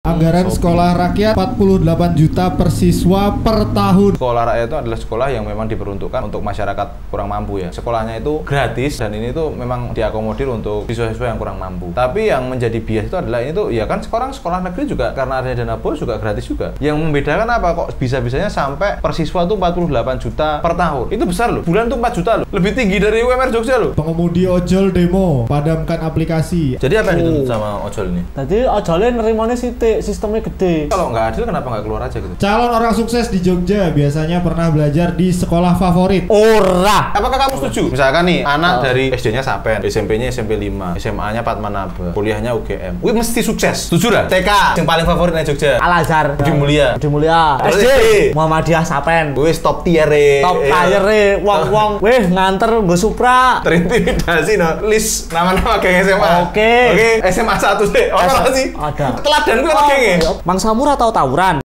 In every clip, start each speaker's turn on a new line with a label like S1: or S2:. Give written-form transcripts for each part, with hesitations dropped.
S1: Anggaran sekolah rakyat 48 juta per siswa per tahun.
S2: Sekolah rakyat itu adalah sekolah yang memang diperuntukkan untuk masyarakat kurang mampu ya. Sekolahnya itu gratis dan ini tuh memang diakomodir untuk siswa-siswa yang kurang mampu. Tapi yang menjadi bias itu adalah ini tuh ya kan sekarang sekolah negeri juga karena adanya dana bos juga gratis juga. Yang membedakan apa kok bisa-bisanya sampai per siswa tuh 48 juta per tahun. Itu besar loh. Bulan tuh 4 juta loh. Lebih tinggi dari UMR Jogja loh.
S1: Pengemudi ojol demo, padamkan aplikasi.
S2: Jadi apa yang dituntut sama ojol ini?
S3: Tadi ojolnya nerimanya sistemnya gede.
S2: Kalau nggak adil kenapa nggak keluar aja gitu?
S1: Calon orang sukses di Jogja biasanya pernah belajar di sekolah favorit.
S3: Ora.
S2: Apakah kamu setuju? Misalkan nih, anak dari SD-nya Sapen, SMP-nya SMP 5, SMA-nya Padmanaba, kuliahnya UGM. Wih, mesti sukses. Setuju lah? TK, yang paling favorit di Jogja.
S3: Al-Azhar.
S2: Budi Mulia.
S3: Budi Mulia. SD.
S2: Muhammadiyah
S3: Sapen.
S2: Wih, top tier e.
S3: Top tier e. Wong-wong. Wih, nganter nggo Supra.
S2: Terintimidasi no. List nama-nama geng SMA.
S3: Oke.
S2: SMA 1 deh. Apa sih?
S3: Ada.
S2: Teladan gue apa gengnya?
S3: Mang Samura atau tawuran?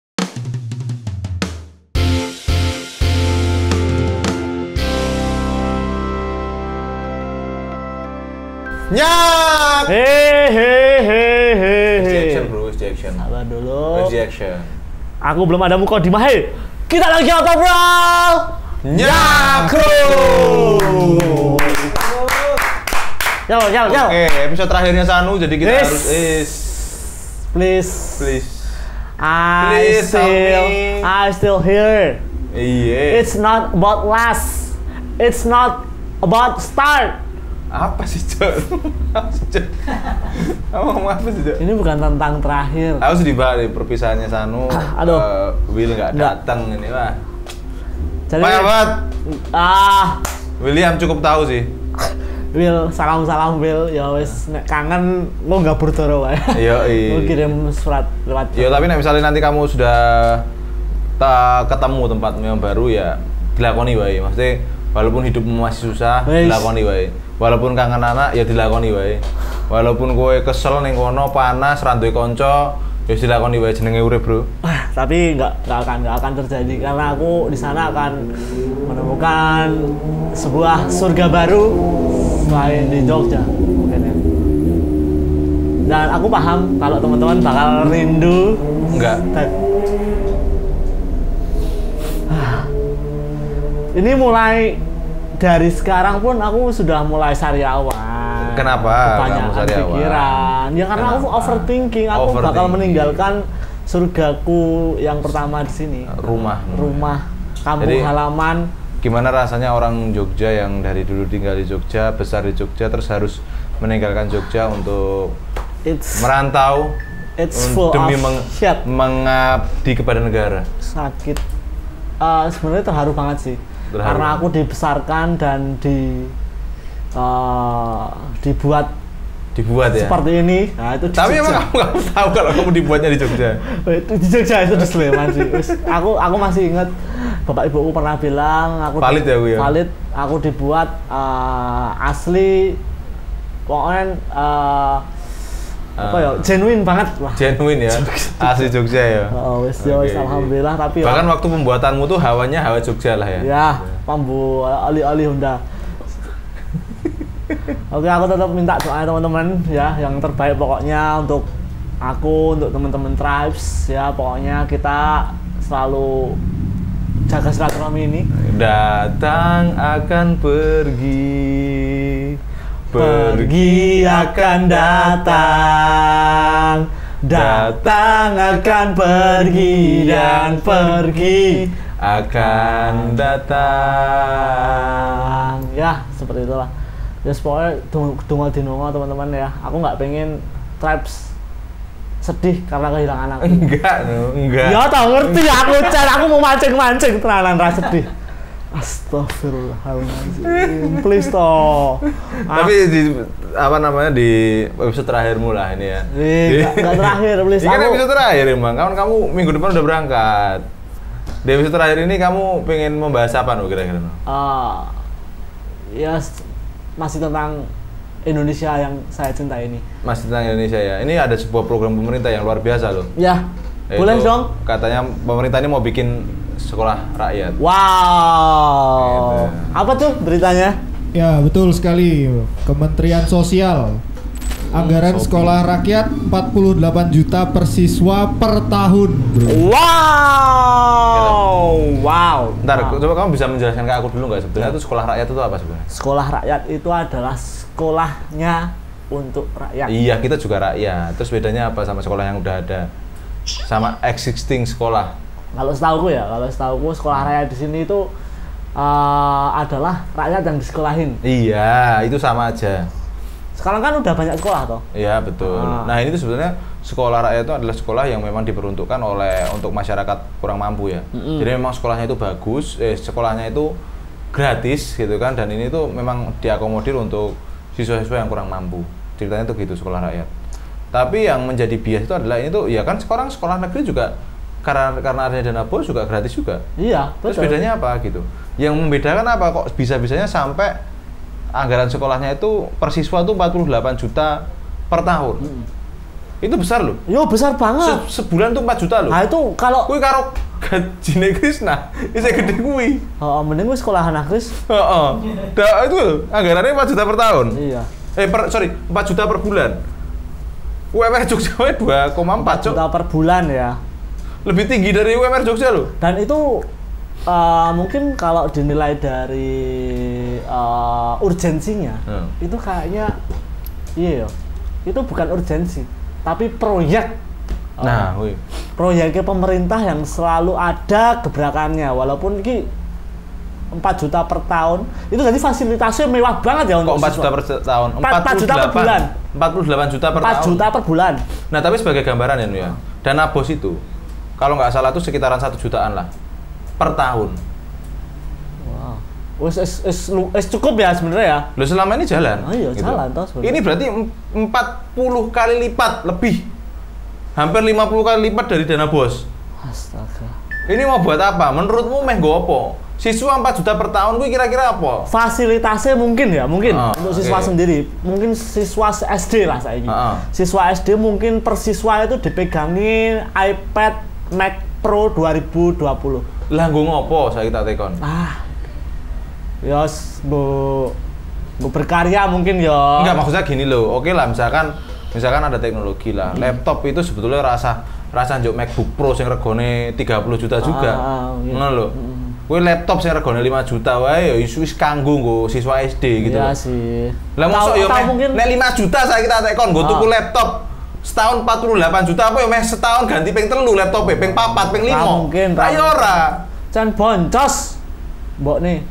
S2: Nyak!
S3: Hehehe.
S2: Bro, action.
S3: Sabar dulu.
S2: Action.
S3: Aku belum ada mukadimah. Kita lagi apa, bro?
S2: Nyakro!
S3: Yo.
S2: Oke, episode terakhirnya Sanu, jadi kita harus
S3: Please.
S2: Please
S3: I still here.
S2: Iya.
S3: It's not about last. It's not about start.
S2: Apa sih, Cok? Kamu ngomong apa sih, Cok?
S3: Ini bukan tentang terakhir.
S2: Aku sedih banget nih perpisahannya Sanu.
S3: Aduh.
S2: Will nggak datang ini lah.
S3: Jadi,
S2: banget. William cukup tahu sih.
S3: Will, salam Will. Ya wis nek kangen lo nggak berdoro wae.
S2: Iya.
S3: Lo kirim surat lewat.
S2: Ya tapi misalnya nanti kamu sudah ketemu tempat yang baru ya dilakoni wae. Maksudnya walaupun hidupmu masih susah, dilakoni wae. Walaupun kangen anak ya dilakoni wae. Walaupun kowe kesel ning kono panas randuwe kanca ya dilakoni wae, jenenge urip, Bro.
S3: Tapi nggak akan terjadi karena aku di sana akan menemukan sebuah surga baru selain di Jogja mungkin ya. Dan aku paham kalau teman-teman bakal rindu.
S2: Enggak.
S3: Ini mulai dari sekarang pun aku sudah mulai sariawan.
S2: Kenapa kamu sariawan?
S3: Pikiran. Ya karena aku overthinking. Aku bakal meninggalkan surgaku yang pertama di sini. Rumah kampung halaman.
S2: Gimana rasanya orang Jogja yang dari dulu tinggal di Jogja, besar di Jogja, terus harus meninggalkan Jogja untuk merantau demi mengabdi kepada negara? Sakit.
S3: Sebenarnya terharu banget sih. Karena aku dibesarkan dan dibuat ya seperti ini. Nah, itu
S2: tapi emang kamu tahu kalau kamu dibuatnya di Jogja?
S3: Di Jogja itu di Sleman sih. Aku masih ingat bapak ibuku pernah bilang aku
S2: valid ya, ya?
S3: Valid, aku dibuat asli pokoknya apa ya, genuine banget lah.
S2: Genuine ya, asli Jogja ya.
S3: Wis alhamdulillah. Tapi
S2: bahkan waktu pembuatanmu tuh hawanya hawa Jogja lah ya.
S3: Ya, pambu ali Honda. Oke, aku tetap minta doa teman-teman ya, yang terbaik pokoknya untuk aku, untuk teman-teman Tribes ya, pokoknya kita selalu jaga silaturahmi ini.
S2: Datang akan pergi,
S3: pergi akan datang, datang akan pergi dan pergi
S2: akan datang.
S3: Ya, seperti itulah. Ya pokoknya dungo teman-teman ya. Aku nggak pengen Tribes sedih karena kehilangan aku.
S2: Enggak.
S3: Ya tau ngerti aku aku mau mancing tenanan rasa sedih. Astagfirullahaladzim. Please toh.
S2: Tapi di episode terakhirmu lah ini ya.
S3: Enggak terakhir, please.
S2: Ini kan episode terakhir emang. Kamu minggu depan udah berangkat. Di episode terakhir ini kamu pengen membahas apa kira-kira?
S3: Ya masih tentang Indonesia yang saya cintai ini.
S2: Masih tentang Indonesia ya. Ini ada sebuah program pemerintah yang luar biasa loh.
S3: Ya. Boleh dong.
S2: Katanya pemerintah ini mau bikin sekolah rakyat.
S3: Wow. Apa tuh beritanya?
S1: Ya betul sekali. Kementerian Sosial Anggaran sekolah rakyat 48 juta per siswa per tahun, bro.
S3: Wow.
S2: Ntar, coba kamu bisa menjelaskan ke aku dulu nggak sebenarnya itu sekolah rakyat itu apa sebenarnya?
S3: Sekolah rakyat itu adalah sekolahnya untuk rakyat.
S2: Iya, kita juga rakyat. Terus bedanya apa sama sekolah yang udah ada? Sama existing sekolah?
S3: Kalau setahuku sekolah rakyat di sini itu adalah rakyat yang disekolahin.
S2: Iya, itu sama aja.
S3: Sekarang kan udah banyak sekolah toh.
S2: Iya, betul. Nah, ini tuh sebenarnya sekolah rakyat itu adalah sekolah yang memang diperuntukkan untuk masyarakat kurang mampu ya. Jadi memang sekolahnya itu bagus, sekolahnya itu gratis gitu kan, dan ini tuh memang diakomodir untuk siswa-siswa yang kurang mampu. Ceritanya tuh gitu sekolah rakyat. Tapi yang menjadi bias itu adalah ini tuh ya kan sekarang sekolah negeri juga karena adanya dana bos juga gratis juga.
S3: Iya, betul.
S2: Terus bedanya apa gitu? Yang membedakan apa kok bisa-bisanya sampai anggaran sekolahnya itu per siswa tuh 48 juta per tahun. Itu besar loh.
S3: Yo, besar banget.
S2: Sebulan tuh 4 juta loh.
S3: Nah, itu kalau
S2: kuwi karo gajine Krisna, isih gede kuwi.
S3: mending gue sekolahan Kris.
S2: Heeh. Itu loh, anggarannya 4 juta per tahun.
S3: Iya.
S2: 4 juta per bulan. UMR Jogja 2,4
S3: juta per bulan ya.
S2: Lebih tinggi dari UMR Jogja loh.
S3: Dan itu mungkin kalau dinilai dari urgensinya, itu kayaknya iya, itu bukan urgensi, tapi proyek.
S2: Nah,
S3: proyeknya pemerintah yang selalu ada gebrakannya, walaupun ini 4 juta per tahun, itu jadi fasilitasnya mewah banget ya untuk
S2: kok 4 juta per tahun?
S3: 4 juta per bulan.
S2: 48 juta per tahun.
S3: 4 juta per bulan.
S2: Nah, tapi sebagai gambaran ya, Nu ya. Dana bos itu kalau nggak salah tuh sekitaran 1 jutaan lah per tahun.
S3: Wow. Wes cukup ya sebenarnya ya.
S2: Loh, selama ini jalan.
S3: Oh iya, gitu. Jalan toh sebenarnya.
S2: Ini berarti 40 kali lipat lebih. Hampir 50 kali lipat dari dana bos.
S3: Astaga.
S2: Ini mau buat apa? Menurutmu meh nggo apa? Siswa 4 juta per tahun gue kira-kira apa?
S3: Fasilitasnya mungkin untuk siswa sendiri. Mungkin siswa SD lah saya ini. Siswa SD mungkin per siswa itu dipegangin iPad Mac Pro 2020.
S2: Lah nggo ngopo saya tak tekon?
S3: Ya bu berkarya mungkin ya.
S2: Enggak, maksudnya gini loh. Oke lah, misalkan ada teknologi lah. Laptop itu sebetulnya rasa njuk MacBook Pro sing regane 30 juta juga. Ngono lho. Kuwi laptop sing regane 5 juta wae ya wis kanggo nggo siswa SD gitu.
S3: Iya sih.
S2: Lah mosok ya nek 5 juta saya kita tekon nggo tuku laptop setahun 48 juta apa ya meh setahun ganti ping 3 laptope, ping 4, ping 5.
S3: Mungkin.
S2: Ayo ora.
S3: Can boncos. Mbokne.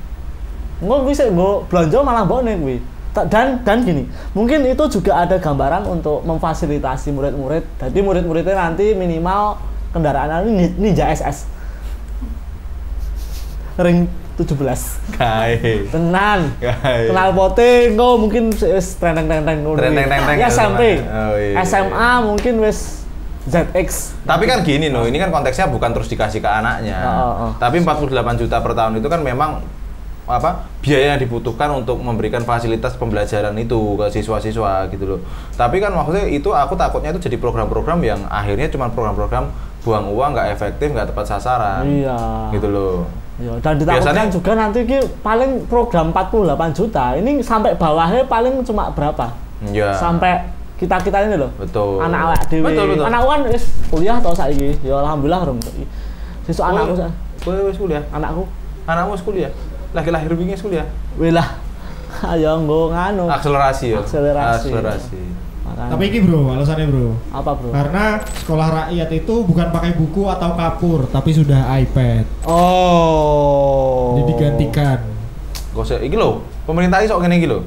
S3: Engko kuwi sik nggo blonjo malah mbokne kuwi. Dan gini, mungkin itu juga ada gambaran untuk memfasilitasi murid-murid. Jadi murid-muridnya nanti minimal kendaraan Ninja SS. Ring 17.
S2: Gae.
S3: Tenan.
S2: Gae.
S3: Kenal poting kok mungkin wis trendeng-trendeng ngono. Ya SMP.
S2: Oh, iya.
S3: SMA mungkin wis ZX.
S2: Tapi kan gini loh, ini kan konteksnya bukan terus dikasih ke anaknya. Tapi 48 juta per tahun itu kan memang biaya yang dibutuhkan untuk memberikan fasilitas pembelajaran itu ke siswa-siswa gitu loh. Tapi kan maksudnya itu aku takutnya itu jadi program-program yang akhirnya cuma program-program buang uang, nggak efektif, nggak tepat sasaran.
S3: Iya.
S2: Gitu loh.
S3: Iya, dan ditakutkan juga nanti paling program 48 juta ini sampai bawahnya paling cuma berapa?
S2: Iya.
S3: Sampai kita ini loh.
S2: Betul.
S3: Anak awak dewe.
S2: Betul.
S3: Anak kan wis kuliah tau saiki. Ya alhamdulillah rom. Sesuk anakku
S2: wis kuliah.
S3: Anakku
S2: wis kuliah. Lagi lahir wingi kuliah.
S3: Wih lah. Ayo nggo nganu.
S2: Akselerasi ya.
S3: Akselerasi.
S1: Makanya. Tapi ini bro, alasannya bro.
S3: Apa bro?
S1: Karena sekolah rakyat itu bukan pakai buku atau kapur, tapi sudah iPad.
S3: Oh.
S1: Jadi digantikan.
S2: Gosek iki lho, pemerintah iso ngene iki lho.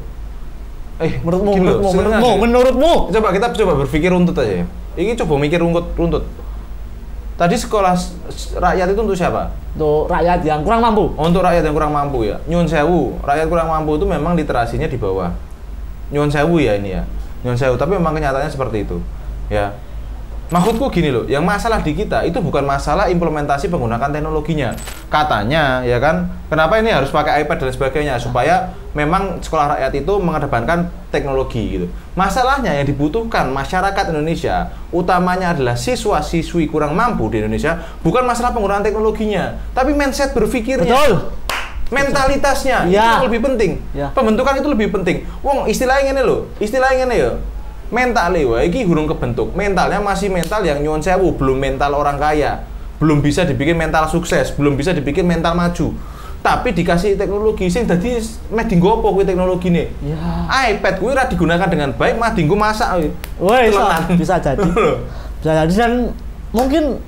S3: Menurutmu.
S2: Coba kita berpikir runtut aja ya. Ini coba mikir runtut. Tadi sekolah rakyat itu untuk siapa?
S3: Untuk rakyat yang kurang mampu.
S2: Untuk rakyat yang kurang mampu ya. Nyun sewu, rakyat kurang mampu itu memang literasinya di bawah. Nyun sewu ya ini ya. Nyun sewu, tapi memang kenyataannya seperti itu. Ya. Maksudku gini loh, yang masalah di kita itu bukan masalah implementasi penggunaan teknologinya. Katanya, ya kan, kenapa ini harus pakai iPad dan sebagainya, supaya memang sekolah rakyat itu mengedepankan teknologi gitu. Masalahnya yang dibutuhkan masyarakat Indonesia, utamanya adalah siswa-siswi kurang mampu di Indonesia, bukan masalah penggunaan teknologinya, tapi mindset berpikirnya.
S3: Betul.
S2: Mentalitasnya
S3: ya.
S2: itu lebih penting.
S3: Ya.
S2: Pembentukan itu lebih penting. Wong istilahnya ini loh, istilahnya ini ya. mentalnya wah iki hurung kebentuk. Mentalnya masih mental yang nyuwun sewu, belum mental orang kaya. Belum bisa dibikin mental sukses, belum bisa dibikin mental maju. Tapi dikasih teknologi sing dadi meh dinggo apa kuwi teknologine?
S3: Ya.
S2: iPad kuwi ora digunakan dengan baik, mah dinggo masak kuwi.
S3: Woi,
S2: Telenan.
S3: bisa jadi. Bisa jadi dan mungkin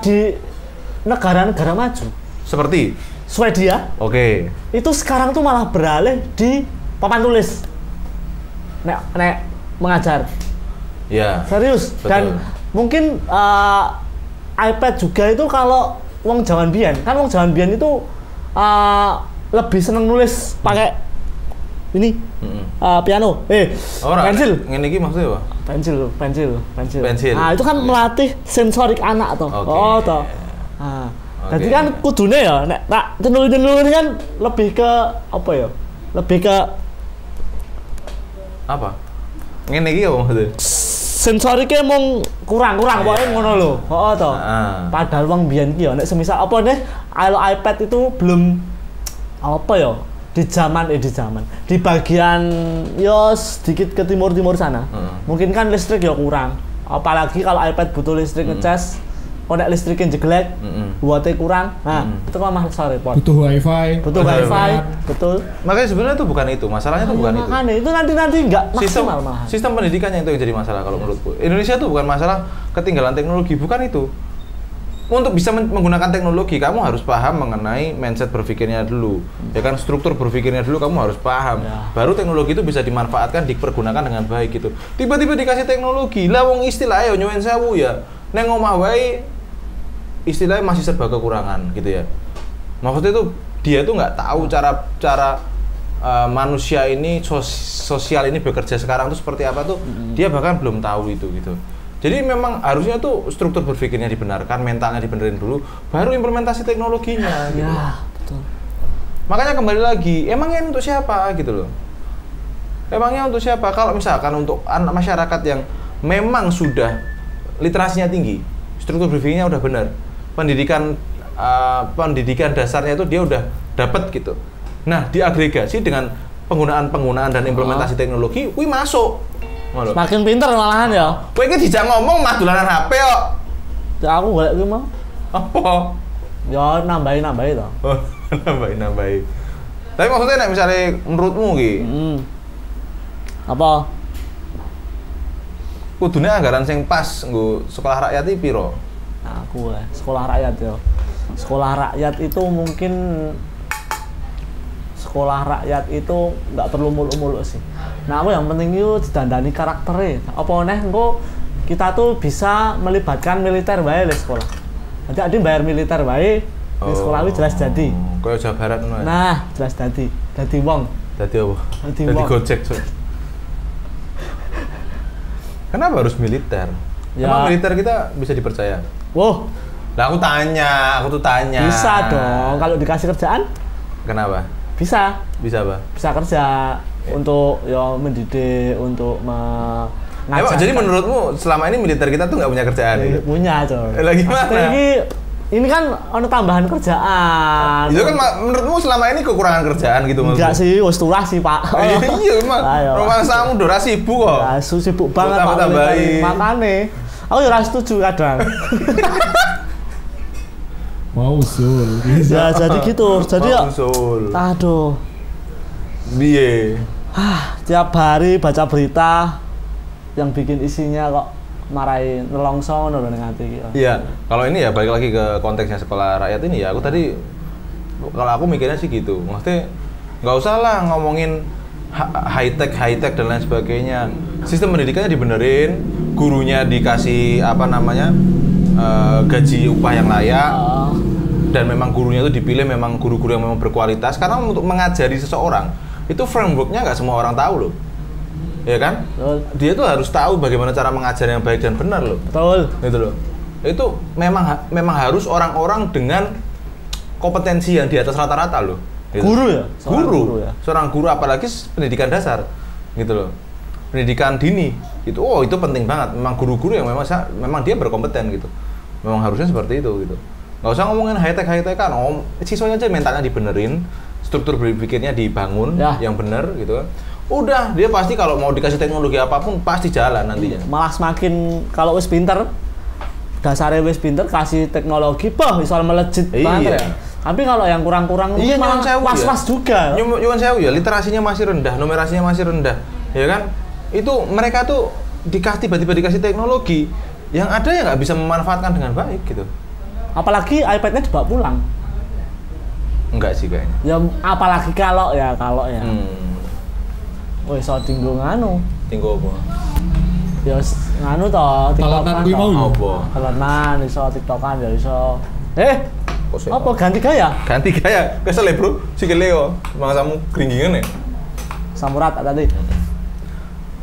S3: di negara-negara maju
S2: Seperti
S3: Swedia
S2: oke.
S3: itu sekarang tuh malah beralih di papan tulis. Nek mengajar.
S2: Ya.
S3: Serius.
S2: Betul.
S3: Dan mungkin iPad juga itu kalau wong jaman biyen, kan wong jaman biyen itu lebih seneng nulis pakai ini piano.
S2: Ora,
S3: Pensil.
S2: ngene iki maksudnya apa?
S3: Pensil. Nah, itu kan melatih sensorik anak toh.
S2: Oke.
S3: Oh, toh. Nah,
S2: Oke.
S3: jadi kan kudune ya nek tak tenul-tenul kan lebih ke apa ya? Lebih ke
S2: Apa? Ngene iki apa maksudnya?
S3: sensoriknya mong kurang pokoknya ngono lho. Heeh toh. Padahal wong biyen iki ya nek semisal apa nih iPad itu belum apa ya? Di zaman di bagian yo sedikit ke timur sana. Mungkin kan listrik ya kurang. Apalagi kalau iPad butuh listrik ngecas, kok nek listriknya jelek, buatnya kurang. Nah, itu kan masalah repot.
S1: Butuh wifi.
S3: Butuh wifi, betul.
S2: Makanya sebenarnya itu bukan itu, masalahnya itu bukan itu.
S3: Makanya itu nanti nggak maksimal malahan.
S2: Sistem pendidikannya itu yang jadi masalah kalau menurutku. Indonesia itu bukan masalah ketinggalan teknologi, bukan itu. Untuk bisa menggunakan teknologi, kamu harus paham mengenai mindset berpikirnya dulu. Ya kan, struktur berpikirnya dulu kamu harus paham.
S3: Ya.
S2: Baru teknologi itu bisa dimanfaatkan, dipergunakan dengan baik gitu. Tiba-tiba dikasih teknologi, lah wong istilah ayo nyuwun sewu ya. Neng omah wae istilahnya masih serba kekurangan gitu ya. Maksudnya itu dia tuh nggak tahu cara manusia ini sosial ini bekerja sekarang tuh seperti apa tuh, dia bahkan belum tahu itu gitu. Jadi memang harusnya tuh struktur berpikirnya dibenarkan, mentalnya dibenerin dulu, baru implementasi teknologinya. Gitu.
S3: Ya, betul.
S2: Makanya kembali lagi, emangnya untuk siapa gitu loh? Emangnya untuk siapa? Kalau misalkan untuk anak masyarakat yang memang sudah literasinya tinggi, struktur berpikirnya udah benar, pendidikan dasarnya itu dia udah dapat gitu. Nah, diagregasi dengan penggunaan dan implementasi teknologi, wih masuk.
S3: Makin pinter malahan ya.
S2: Kowe iki dijak ngomong mah dolanan HP kok.
S3: Ya aku golek kuwi mau.
S2: Apa?
S3: Ya nambahi to.
S2: Oh, nambahi. Tapi maksudnya nek misalnya menurutmu ki,
S3: Apa?
S2: kudune anggaran sing pas nggo sekolah rakyat iki piro?
S3: Nah, aku sekolah rakyat ya. Sekolah rakyat itu mungkin sekolah rakyat itu nggak perlu muluk-muluk sih. Nah, aku yang penting itu didandani karakternya. Apa neh engko kita tuh bisa melibatkan militer bae di sekolah. Nanti ada bayar militer bae di sekolah itu jelas jadi.
S2: Kayak Jawa Barat ngono.
S3: Nah, jelas jadi. Dadi wong.
S2: Dadi apa?
S3: Dadi
S2: Dadi
S3: wong.
S2: Gojek. So. Kenapa harus militer?
S3: Ya.
S2: Emang militer kita bisa dipercaya?
S3: Wow,
S2: Lah aku tuh tanya.
S3: bisa dong kalau dikasih kerjaan.
S2: Kenapa?
S3: Bisa.
S2: Bisa apa?
S3: Bisa kerja untuk ya mendidik, untuk
S2: Emang jadi menurutmu selama ini militer kita tuh nggak punya kerjaan? Ya?
S3: Punya, Cor.
S2: Lah gimana?
S3: Maksudnya ini kan ada tambahan kerjaan.
S2: Itu kan menurutmu selama ini kekurangan kerjaan gitu maksudnya?
S3: Enggak sih, wis turah sih, Pak.
S2: Iya emang. Rumah samu udah sibuk kok.
S3: Ya, sibuk banget Pak.
S2: Tambah-tambahin.
S3: Makane aku ya ora setuju kadang.
S1: Mau usul.
S3: Ya jadi gitu. Jadi ya
S2: usul.
S3: aduh.
S2: Biye.
S3: Tiap hari baca berita yang bikin isinya kok marahin nelongso ngono lho ning ati iki.
S2: Iya, kalau ini ya balik lagi ke konteksnya sekolah rakyat ini ya. Aku tadi kalau aku mikirnya sih gitu. Maksudnya nggak usah lah ngomongin high tech dan lain sebagainya. Sistem pendidikannya dibenerin, gurunya dikasih apa namanya gaji upah yang layak. Dan memang gurunya itu dipilih memang guru-guru yang memang berkualitas karena untuk mengajari seseorang itu frameworknya nggak semua orang tahu loh, ya kan?
S3: Betul.
S2: Dia tuh harus tahu bagaimana cara mengajar yang baik dan benar loh.
S3: Betul.
S2: Gitu loh. Itu memang harus orang-orang dengan kompetensi yang di atas rata-rata loh. Gitu.
S3: Guru ya?
S2: Seorang guru apalagi pendidikan dasar, gitu loh. Pendidikan dini itu penting banget. Memang guru-guru yang memang dia berkompeten gitu. Memang harusnya seperti itu gitu. Nggak usah ngomongin high tech kan, siswanya aja mentalnya dibenerin, struktur berpikirnya dibangun
S3: ya.
S2: yang benar gitu kan. udah dia pasti kalau mau dikasih teknologi apapun pasti jalan nantinya.
S3: Malah semakin kalau wis pinter, dasarnya wis pinter kasih teknologi, bisa melejit banget ya. Tapi kalau yang kurang-kurang
S2: iya,
S3: malah was-was juga.
S2: Nyuwun sewu ya, literasinya masih rendah, numerasinya masih rendah, ya kan? Itu mereka tuh tiba-tiba dikasih teknologi yang ada ya nggak bisa memanfaatkan dengan baik gitu.
S3: Apalagi iPad-nya dibawa pulang.
S2: Enggak sih kayaknya.
S3: Ya apalagi kalau ya. Woi, so tinggal nganu.
S2: Tinggal apa?
S3: Ya nganu toh,
S1: Talenan kuwi mau ya?
S2: Apa?
S3: Talenan iso TikTokan ya iso. Apa
S2: Kok
S3: ganti gaya?
S2: ganti gaya? Kesel ya bro, sikile yo. Mangsamu gringgingan ya?
S3: Samurat tadi.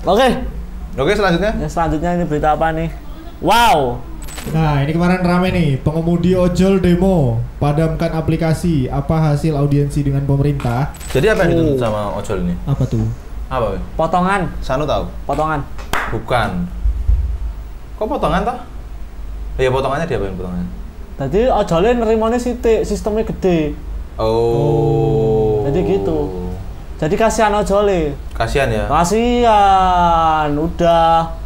S3: Oke,
S2: selanjutnya.
S3: yang selanjutnya ini berita apa nih? Wow.
S1: Nah, ini kemarin rame nih, pengemudi ojol demo, padamkan aplikasi, apa hasil audiensi dengan pemerintah?
S2: Jadi apa yang dituntut sama ojol ini?
S1: Apa tuh?
S2: Apa? Weh?
S3: Potongan.
S2: Sanu tahu?
S3: Potongan.
S2: Bukan. Kok potongan toh? Iya, potongannya diapain potongannya?
S3: Jadi ojolnya nerimanya sithik, sistemnya gede.
S2: Oh.
S3: Jadi gitu. Jadi kasihan ojolnya.
S2: Kasihan ya.
S3: Kasihan, udah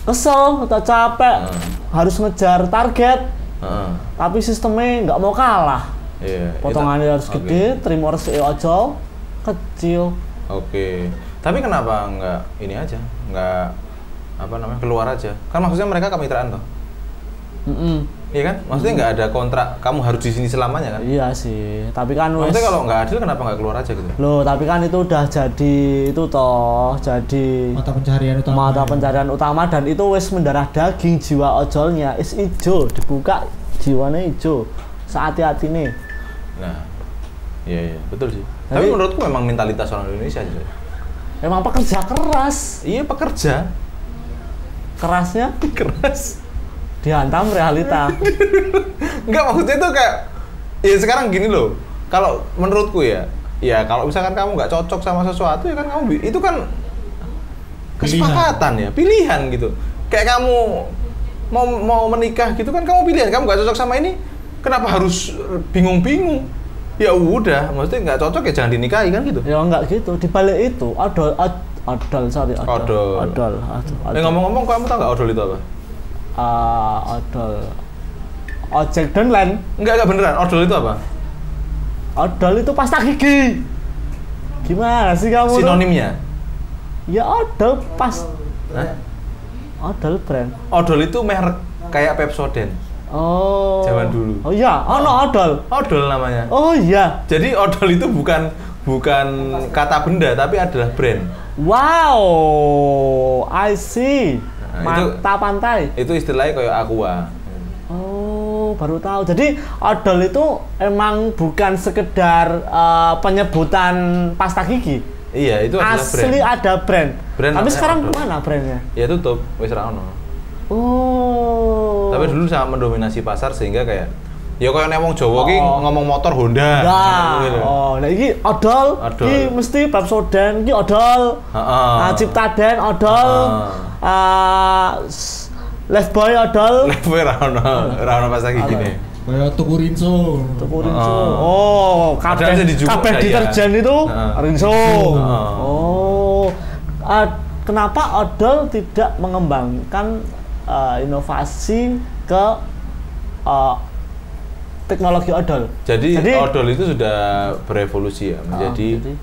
S3: kesel, udah capek, harus ngejar target, tapi sistemnya nggak mau kalah.
S2: Iya.
S3: Potongannya harus gede, terima resik ojol kecil.
S2: Oke. Tapi kenapa nggak ini aja, nggak apa namanya keluar aja? Kan maksudnya mereka kemitraan toh. Iya kan? Maksudnya nggak ada kontrak, kamu harus di sini selamanya kan?
S3: Iya sih, tapi kan
S2: maksudnya kalau nggak adil kenapa nggak keluar aja gitu?
S3: Loh, tapi kan itu udah jadi itu toh, jadi mata pencarian utama dan itu wis mendarah daging jiwa ojolnya, is ijo, dibuka jiwanya ijo. Sehati-hati nih.
S2: Nah, iya betul sih. Tapi menurutku memang mentalitas orang Indonesia sih.
S3: Emang pekerja keras.
S2: Iya pekerja.
S3: Kerasnya?
S2: Keras.
S3: Dihantam realita.
S2: Enggak, maksudnya itu kayak ya sekarang gini loh. Kalau menurutku ya kalau misalkan kamu nggak cocok sama sesuatu ya kan kamu itu kan kesepakatan ya, pilihan gitu. Kayak kamu mau menikah gitu kan kamu pilihan, kamu nggak cocok sama ini, kenapa harus bingung-bingung? Ya udah, maksudnya nggak cocok ya jangan dinikahi kan gitu.
S3: Ya enggak gitu, di balik itu odol.
S2: Ngomong-ngomong kamu tahu nggak odol itu apa?
S3: Odol ojek online.
S2: Enggak beneran, odol itu apa?
S3: Odol itu pasta gigi. Gimana sih kamu?
S2: Sinonimnya?
S3: Ya odol pas.
S2: Hah?
S3: Odol brand.
S2: Odol itu merek kayak Pepsodent.
S3: Oh.
S2: Zaman dulu.
S3: Oh iya, odol.
S2: Odol namanya.
S3: Oh iya.
S2: Jadi odol itu bukan kata benda tapi adalah brand.
S3: Wow, I see. Mata pantai.
S2: Itu istilahnya kayak aqua.
S3: Oh, baru tahu. Jadi odol itu emang bukan sekedar penyebutan pasta gigi.
S2: Iya, itu adalah brand.
S3: Asli ada brand. Tapi sekarang
S2: odol.
S3: mana brandnya?
S2: Ya tutup, wis ra ono.
S3: Oh.
S2: Tapi dulu sangat mendominasi pasar sehingga kayak ya kayak nek wong Jawa ki ngomong motor Honda.
S3: Nah, nah iki odol. Iki mesti Pepsodent, iki odol. Ciptaden odol. Lifebuoy odol.
S2: Lifebuoy ra ono pas lagi gini.
S1: Kayak Tuku Rinso.
S3: Oh, kabeh deterjen itu Rinso. Oh. Kenapa odol tidak mengembangkan inovasi ke teknologi odol?
S2: Jadi odol itu sudah berevolusi ya menjadi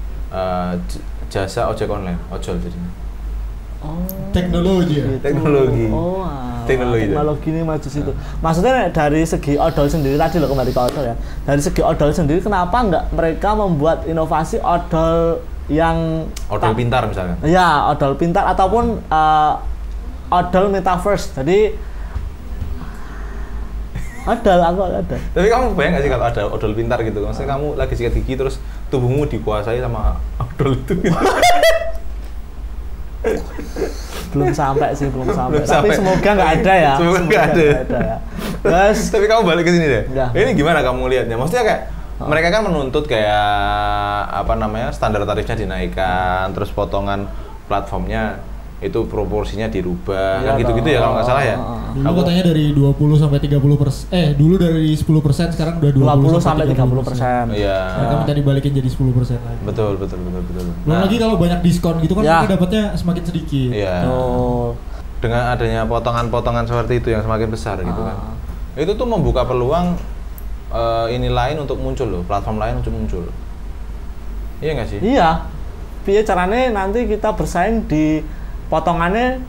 S2: jasa ojek online, ojol jadinya.
S1: Teknologi.
S3: Teknologi ini maju situ. Maksudnya dari segi odol sendiri tadi loh, kembali ke odol ya. Dari segi odol sendiri kenapa nggak mereka membuat inovasi odol yang
S2: odol pintar misalkan?
S3: Ya, odol pintar ataupun odol metaverse. Jadi ada.
S2: Tapi kamu bayang nggak sih kalau ada odol pintar gitu? Maksudnya kamu lagi sikat gigi terus tubuhmu dikuasai sama odol itu gitu.
S3: belum sampai. Tapi semoga nggak ada ya.
S2: Semoga nggak ada
S3: ya. Terus,
S2: tapi kamu balik ke sini deh.
S3: Ya.
S2: Ini gimana kamu lihatnya? Maksudnya kayak mereka kan menuntut kayak apa namanya standar tarifnya dinaikkan, terus potongan platformnya itu proporsinya dirubah,
S3: Iya
S2: kan gitu-gitu ya kalau nggak salah ya.
S1: Dulu katanya dari 20 sampai 30%, dulu dari 10% sekarang udah
S3: 20
S1: 20
S3: sampai 30%.
S2: Iya.
S1: Mereka minta dibalikin jadi 10% lagi.
S2: Betul.
S1: Belum lagi kalau banyak diskon gitu kan
S3: Ya.
S1: mereka dapatnya semakin sedikit.
S2: Iya.
S3: Oh.
S2: Dengan adanya potongan-potongan seperti itu yang semakin besar gitu kan. Itu tuh membuka peluang ini lain untuk muncul loh, platform lain untuk muncul. Iya nggak sih?
S3: Iya. Piye caranya nanti kita bersaing di potongannya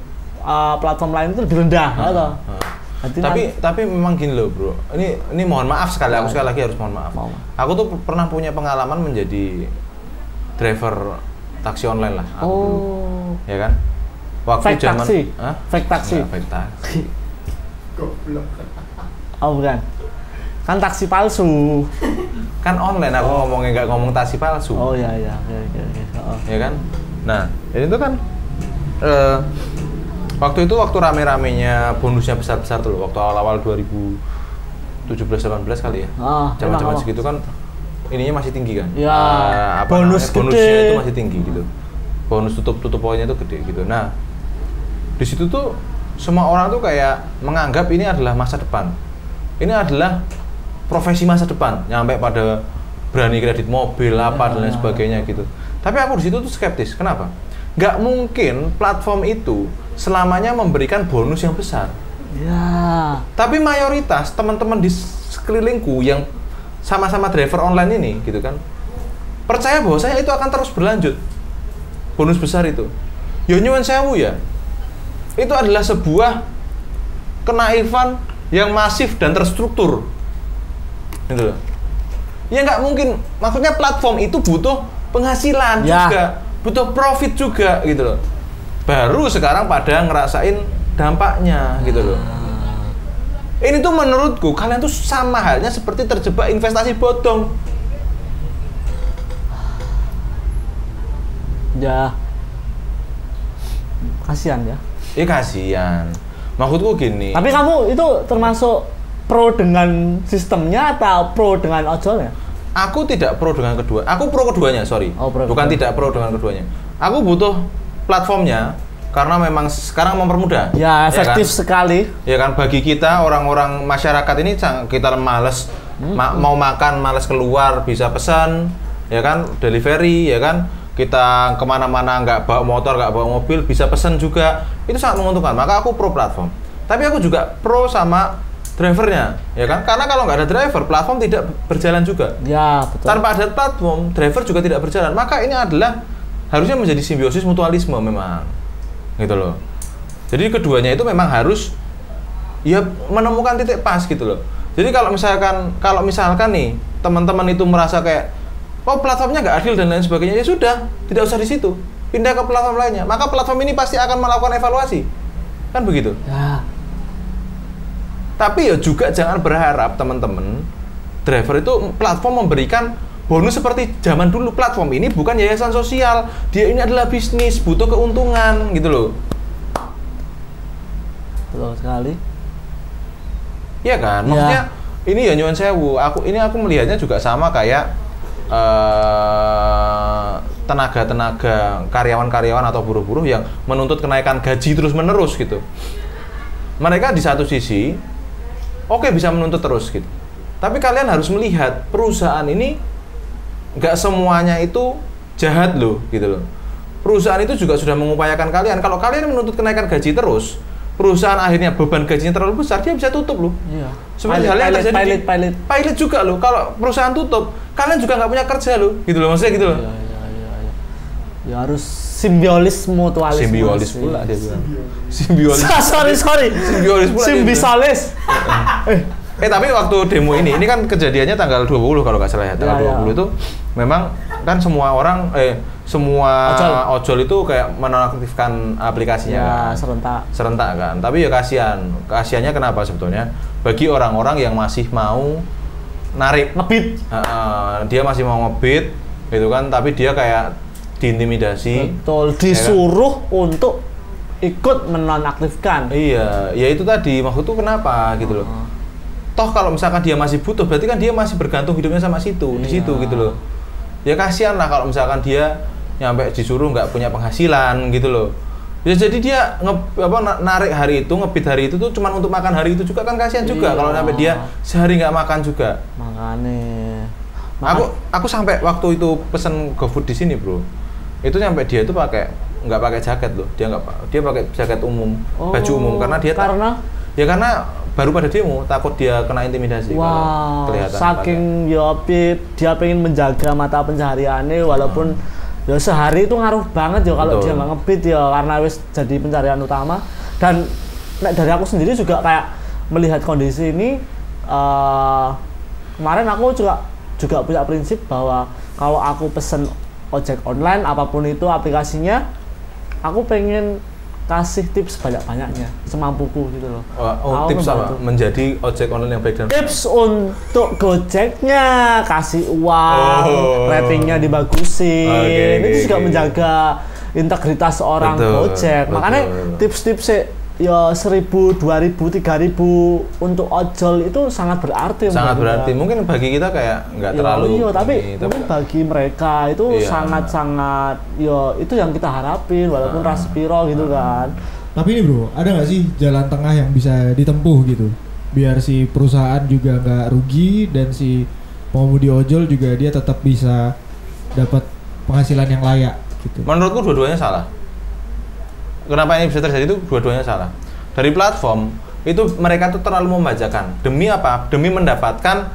S3: platform lain itu lebih rendah, ya toh.
S2: Tapi memang gini loh bro, ini mohon maaf sekali, aku sekali lagi harus mohon maaf. Aku tuh pernah punya pengalaman menjadi driver taksi online lah. Aku dulu. Ya kan? Waktu
S3: Fake
S2: zaman
S3: taksi?
S2: Hah?
S3: Fake taksi?
S2: Nggak, fake taksi.
S3: Oh bukan. Kan taksi palsu.
S2: Kan online aku ngomongnya, nggak ngomong taksi palsu.
S3: Oh iya. Oke. Oh.
S2: Ya kan? Nah, ini tuh kan waktu itu waktu rame-ramenya bonusnya besar-besar tuh loh, waktu awal-awal 2017-18 kali ya. Zaman-zaman
S3: emang.
S2: segitu kan ininya masih tinggi kan?
S3: Ya,
S2: Bonusnya
S3: gede.
S2: itu masih tinggi gitu. Bonus tutup poinnya itu gede gitu. Nah, di situ tuh semua orang tuh kayak menganggap ini adalah masa depan. Ini adalah profesi masa depan, nyampe pada berani kredit mobil apa dan lain sebagainya gitu. Tapi aku di situ tuh skeptis. Kenapa? Nggak mungkin platform itu selamanya memberikan bonus yang besar.
S3: Ya.
S2: Tapi mayoritas teman-teman di sekelilingku yang sama-sama driver online ini gitu kan, percaya bahwasanya itu akan terus berlanjut. Bonus besar itu. Ya nyuwun sewu ya. Itu adalah sebuah kenaifan yang masif dan terstruktur. Gitu loh. Ya nggak mungkin, maksudnya platform itu butuh penghasilan juga, butuh profit juga gitu loh. Baru sekarang pada ngerasain dampaknya gitu loh. Ini tuh menurutku kalian tuh sama halnya seperti terjebak investasi bodong.
S3: Ya. Kasihan ya.
S2: Kasihan. Maksudku gini.
S3: Tapi kamu itu termasuk pro dengan sistemnya atau pro dengan ojolnya?
S2: Aku tidak pro dengan kedua. Aku pro keduanya, sorry. Bukan tidak pro dengan keduanya. Aku butuh platformnya karena memang sekarang mempermudah.
S3: Ya, efektif
S2: kan?
S3: sekali.
S2: Ya kan, bagi kita orang-orang masyarakat ini kita males mau makan, males keluar, bisa pesan, ya kan, delivery, ya kan. Kita kemana-mana nggak bawa motor, nggak bawa mobil, bisa pesan juga. Itu sangat menguntungkan. Maka aku pro platform. Tapi aku juga pro sama drivernya, ya kan? Karena kalau nggak ada driver, platform tidak berjalan juga.
S3: Ya, betul.
S2: Tanpa ada platform, driver juga tidak berjalan. Maka ini adalah harusnya menjadi simbiosis mutualisme memang, gitu loh. Jadi keduanya itu memang harus ya menemukan titik pas gitu loh. Jadi kalau misalkan nih teman-teman itu merasa kayak platformnya nggak adil dan lain sebagainya, ya sudah, tidak usah di situ, pindah ke platform lainnya. Maka platform ini pasti akan melakukan evaluasi, kan begitu.
S3: Ya.
S2: Tapi ya juga jangan berharap teman-teman driver itu platform memberikan bonus seperti zaman dulu. Platform ini bukan yayasan sosial, dia ini adalah bisnis, butuh keuntungan gitu loh.
S3: Betul sekali.
S2: Iya kan? Maksudnya ini ya nyuwun sewu. Aku melihatnya juga sama kayak tenaga-tenaga karyawan-karyawan atau buruh-buruh yang menuntut kenaikan gaji terus-menerus gitu. Mereka di satu sisi bisa menuntut terus gitu. Tapi kalian harus melihat perusahaan ini nggak semuanya itu jahat loh gitu loh. Perusahaan itu juga sudah mengupayakan kalian. Kalau kalian menuntut kenaikan gaji terus, perusahaan akhirnya beban gajinya terlalu besar, dia bisa tutup loh.
S3: Iya.
S2: Sebenarnya halnya yang terjadi pilot juga loh. Kalau perusahaan tutup, kalian juga nggak punya kerja loh. Gitu loh, maksudnya gitu loh.
S3: Iya. Ya harus simbiosis mutualisme.
S2: Simbiosis pula dia bilang. Simbiosis.
S3: sorry.
S2: Simbiosis pula.
S3: Simbisolis.
S2: Tapi waktu demo ini kan kejadiannya tanggal 20 kalau nggak salah ya. Tanggal 20 itu memang kan semua orang semua ojol itu kayak menonaktifkan aplikasinya.
S3: Ya,
S2: serentak kan. Tapi ya kasihannya kenapa sebetulnya? Bagi orang-orang yang masih mau narik
S3: ngebit.
S2: Dia masih mau ngebit gitu kan, tapi dia kayak diintimidasi.
S3: Betul, disuruh untuk ikut menonaktifkan.
S2: Iya, ya itu tadi maksudku kenapa gitu loh. Toh kalau misalkan dia masih butuh, berarti kan dia masih bergantung hidupnya sama di situ gitu loh. Ya kasihan lah kalau misalkan dia nyampe disuruh nggak punya penghasilan gitu loh. Ya jadi dia narik hari itu, ngebit hari itu tuh cuman untuk makan hari itu juga kan kasihan juga kalau sampai dia sehari nggak makan juga.
S3: Makanya.
S2: Aku sampai waktu itu pesen GoFood di sini, Bro. Itu sampai dia itu nggak pakai jaket loh. Dia pakai jaket umum, baju umum karena karena baru pada demo takut dia kena intimidasi kalau kelihatan.
S3: Saking dia pengen menjaga mata pencahariannya walaupun ya sehari itu ngaruh banget ya kalau dia nggak ngebit ya karena wis jadi pencarian utama. Dan dari aku sendiri juga kayak melihat kondisi ini kemarin aku juga punya prinsip bahwa kalau aku pesen ojek online apapun itu aplikasinya, aku pengen kasih tips banyak-banyaknya semampuku gitu loh.
S2: Tips apa? Menjadi ojek online yang baik dan
S3: tips untuk Gojeknya, kasih uang, ratingnya dibagusin. Itu juga menjaga integritas orang Gojek. Makanya tips-tips ya 1.000, 2.000, 3.000 untuk ojol itu sangat berarti.
S2: Sangat berarti. Mungkin bagi kita kayak nggak terlalu.
S3: Tapi mungkin bagi mereka itu sangat-sangat itu yang kita harapin walaupun raspiro gitu kan.
S1: Tapi ini bro, ada nggak sih jalan tengah yang bisa ditempuh gitu? Biar si perusahaan juga nggak rugi dan si pengemudi ojol juga dia tetap bisa dapat penghasilan yang layak gitu.
S2: Menurutku dua-duanya salah. Kenapa ini bisa terjadi itu dua-duanya salah. Dari platform itu mereka tuh terlalu membajakan. Demi apa? Demi mendapatkan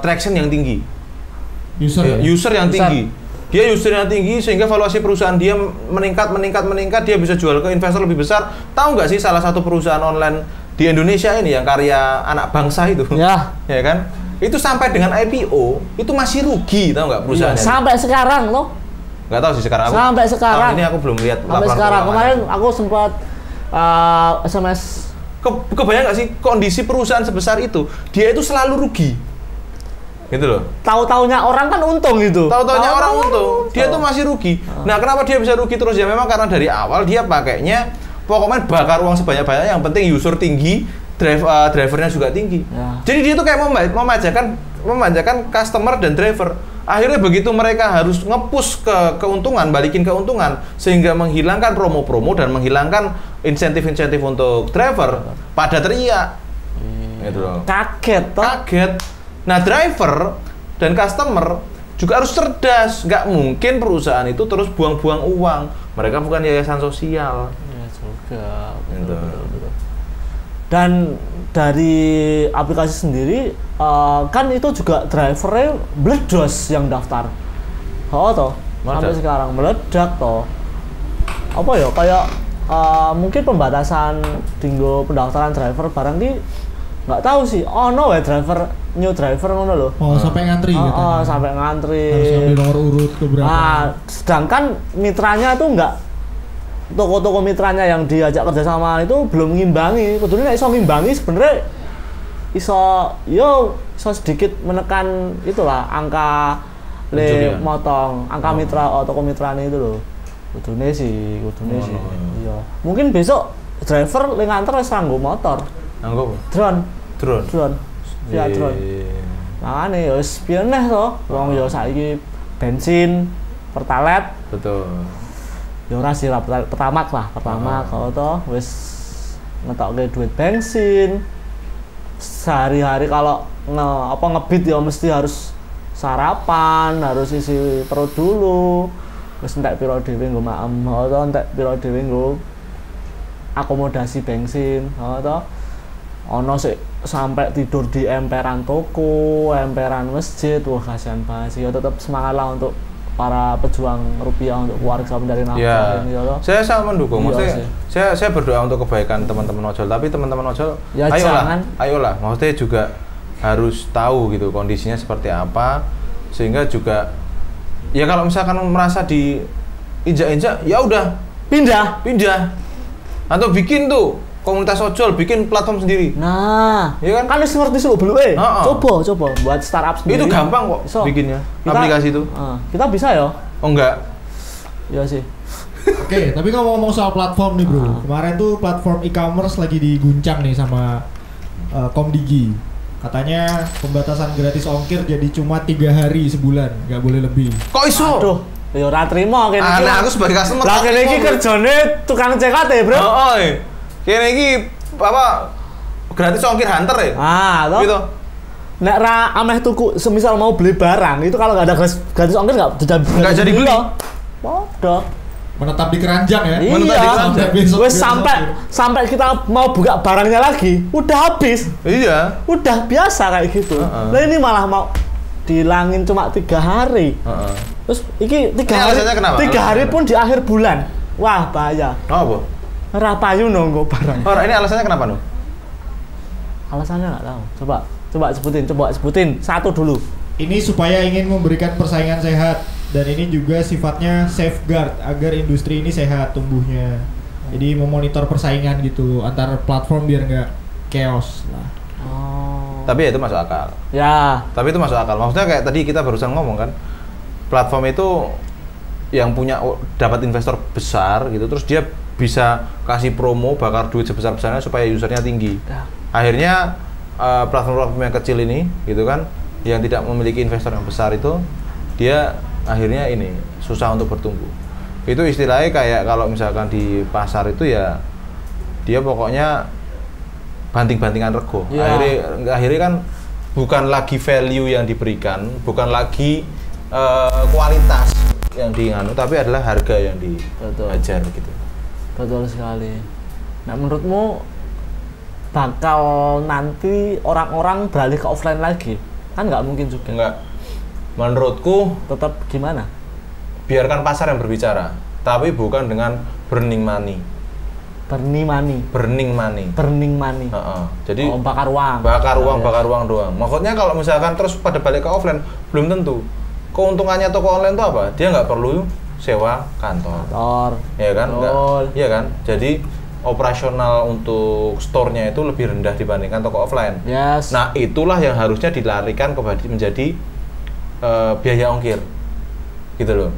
S2: traction yang tinggi. User yang tinggi. Dia user yang tinggi sehingga valuasi perusahaan dia meningkat, dia bisa jual ke investor lebih besar. Tahu nggak sih salah satu perusahaan online di Indonesia ini yang karya anak bangsa itu? Ya kan? Itu sampai dengan IPO itu masih rugi, tahu nggak perusahaannya?
S3: Sampai sekarang loh.
S2: Nggak tahu sih sekarang.
S3: Sampai sekarang.
S2: Ini aku belum lihat.
S3: Sampai sekarang. Kemarin aku sempat SMS.
S2: Kebayang nggak sih kondisi perusahaan sebesar itu? Dia itu selalu rugi. Gitu loh.
S3: Tahu-taunya orang kan untung gitu.
S2: Tahu-taunya orang untung. Dia tuh masih rugi. Nah, kenapa dia bisa rugi terus? Ya memang karena dari awal dia pakainya pokoknya bakar uang sebanyak-banyaknya. Yang penting user tinggi, drivernya juga tinggi. Jadi dia tuh kayak memanjakan customer dan driver. Akhirnya begitu mereka harus nge-push ke keuntungan, balikin keuntungan sehingga menghilangkan promo-promo dan menghilangkan insentif-insentif untuk driver, pada teriak. Gitu loh. Kaget. Nah, driver dan customer juga harus cerdas. Nggak mungkin perusahaan itu terus buang-buang uang. Mereka bukan yayasan sosial.
S3: Ya juga. Gitu. Dan dari aplikasi sendiri kan itu juga drivernya bledos yang daftar. Sampai sekarang meledak toh. Apa ya kayak mungkin pembatasan tinggal pendaftaran driver barang di nggak tahu sih. New driver ngono loh.
S1: Sampai ngantri gitu.
S3: Sampai ngantri.
S1: Harus ambil nomor urut keberapa.
S3: Sedangkan mitranya itu nggak, toko-toko mitranya yang diajak kerjasama itu belum ngimbangi. Kebetulan iso ngimbangi sebenarnya iso sedikit menekan itulah angka motong angka mitra toko mitranya itu loh. Kudune sih. Iya. Mungkin besok driver le nganter wis nganggo motor.
S2: Nganggo
S3: drone. Via drone. Makane ya wis piye neh to. Wong ya saiki bensin, pertalite.
S2: Betul.
S3: Ya ora sih pertama kalau toh wis ngetokke duit bensin. Sehari-hari kalau ngebit ya mesti harus sarapan, harus isi perut dulu. Wis entek piro dhewe nggo maem, atau entek piro dhewe nggo akomodasi bensin, atau ono sik sampai tidur di emperan toko, emperan masjid. Wah, kasihan banget sih. Ya tetap semangat lah untuk para pejuang rupiah untuk keluarga mencari nafkah ini ya.
S2: Saya sangat mendukung. Maksudnya saya berdoa untuk kebaikan teman-teman ojol, tapi teman-teman ojol
S3: ya,
S2: ayolah. Maksudnya juga harus tahu gitu kondisinya seperti apa sehingga juga ya kalau misalkan merasa diinjak-injak ya udah pindah atau bikin tuh komunitas ojol, bikin platform sendiri.
S3: Nah,
S2: ya kan?
S3: Kan wis ngerti sih belum coba buat startup sendiri.
S2: Itu gampang kok bikinnya. Aplikasi itu.
S3: Kita bisa ya?
S2: Oh enggak.
S3: Iya sih.
S1: Oke, tapi ngomong soal platform nih bro. Kemarin tuh platform e-commerce lagi diguncang nih sama Komdigi. Katanya pembatasan gratis ongkir jadi cuma 3 hari sebulan, nggak boleh lebih.
S2: Kok iso?
S3: Aduh. Ya ora trimo kene iki.
S2: Aku sebagai customer.
S3: Lah kene iki kerjane tukang CKT, Bro.
S2: Heeh. Kene iki apa gratis ongkir hunter ya?
S3: Toh.
S2: Gitu.
S3: Nek ra ameh tuku semisal mau beli barang itu kalau nggak ada gratis ongkir nggak
S2: jadi beli.
S3: Podo.
S1: Menetap di keranjang ya.
S3: Iya. Wes sampai kita mau buka barangnya lagi, udah habis.
S2: Iya.
S3: Udah biasa kayak gitu. Nah ini malah mau dihilangin cuma 3 hari. Terus iki 3 hari.
S2: Kenapa?
S3: 3 hari pun di akhir bulan. Wah, bahaya.
S2: Apa?
S3: Ora payu nunggu barang.
S2: Ini alasannya kenapa, Nu?
S3: Alasannya nggak tahu. Coba sebutin satu dulu.
S1: Ini supaya ingin memberikan persaingan sehat dan ini juga sifatnya safeguard agar industri ini sehat tumbuhnya. Jadi memonitor persaingan gitu antar platform biar nggak chaos lah.
S2: Tapi ya itu masuk akal.
S3: Ya.
S2: Tapi itu masuk akal. Maksudnya kayak tadi kita barusan ngomong kan, platform itu yang punya dapat investor besar gitu, terus dia bisa kasih promo bakar duit sebesar-besarnya supaya usernya tinggi.
S3: Ya.
S2: Akhirnya platform-platform yang kecil ini gitu kan, yang tidak memiliki investor yang besar itu, dia akhirnya ini susah untuk bertumbuh. Itu istilahnya kayak kalau misalkan di pasar itu ya dia pokoknya banting-bantingan rego.
S3: Ya.
S2: Akhirnya kan bukan lagi value yang diberikan, bukan lagi kualitas yang diinganu, tapi adalah harga yang diajar gitu.
S3: Betul sekali. Nah, menurutmu bakal nanti orang-orang beralih ke offline lagi? Kan nggak mungkin juga.
S2: Enggak. Menurutku
S3: Tetap gimana?
S2: biarkan pasar yang berbicara, tapi bukan dengan burning money. Burning money. Jadi
S3: bakar uang.
S2: Bakar uang doang. Maksudnya kalau misalkan terus pada balik ke offline, belum tentu. Keuntungannya toko online itu apa? Dia nggak perlu sewa kantor. Ya kan? Iya kan? Jadi operasional untuk store-nya itu lebih rendah dibandingkan toko offline.
S3: Yes.
S2: Nah, itulah yang harusnya dilarikan menjadi biaya ongkir. Gitu loh.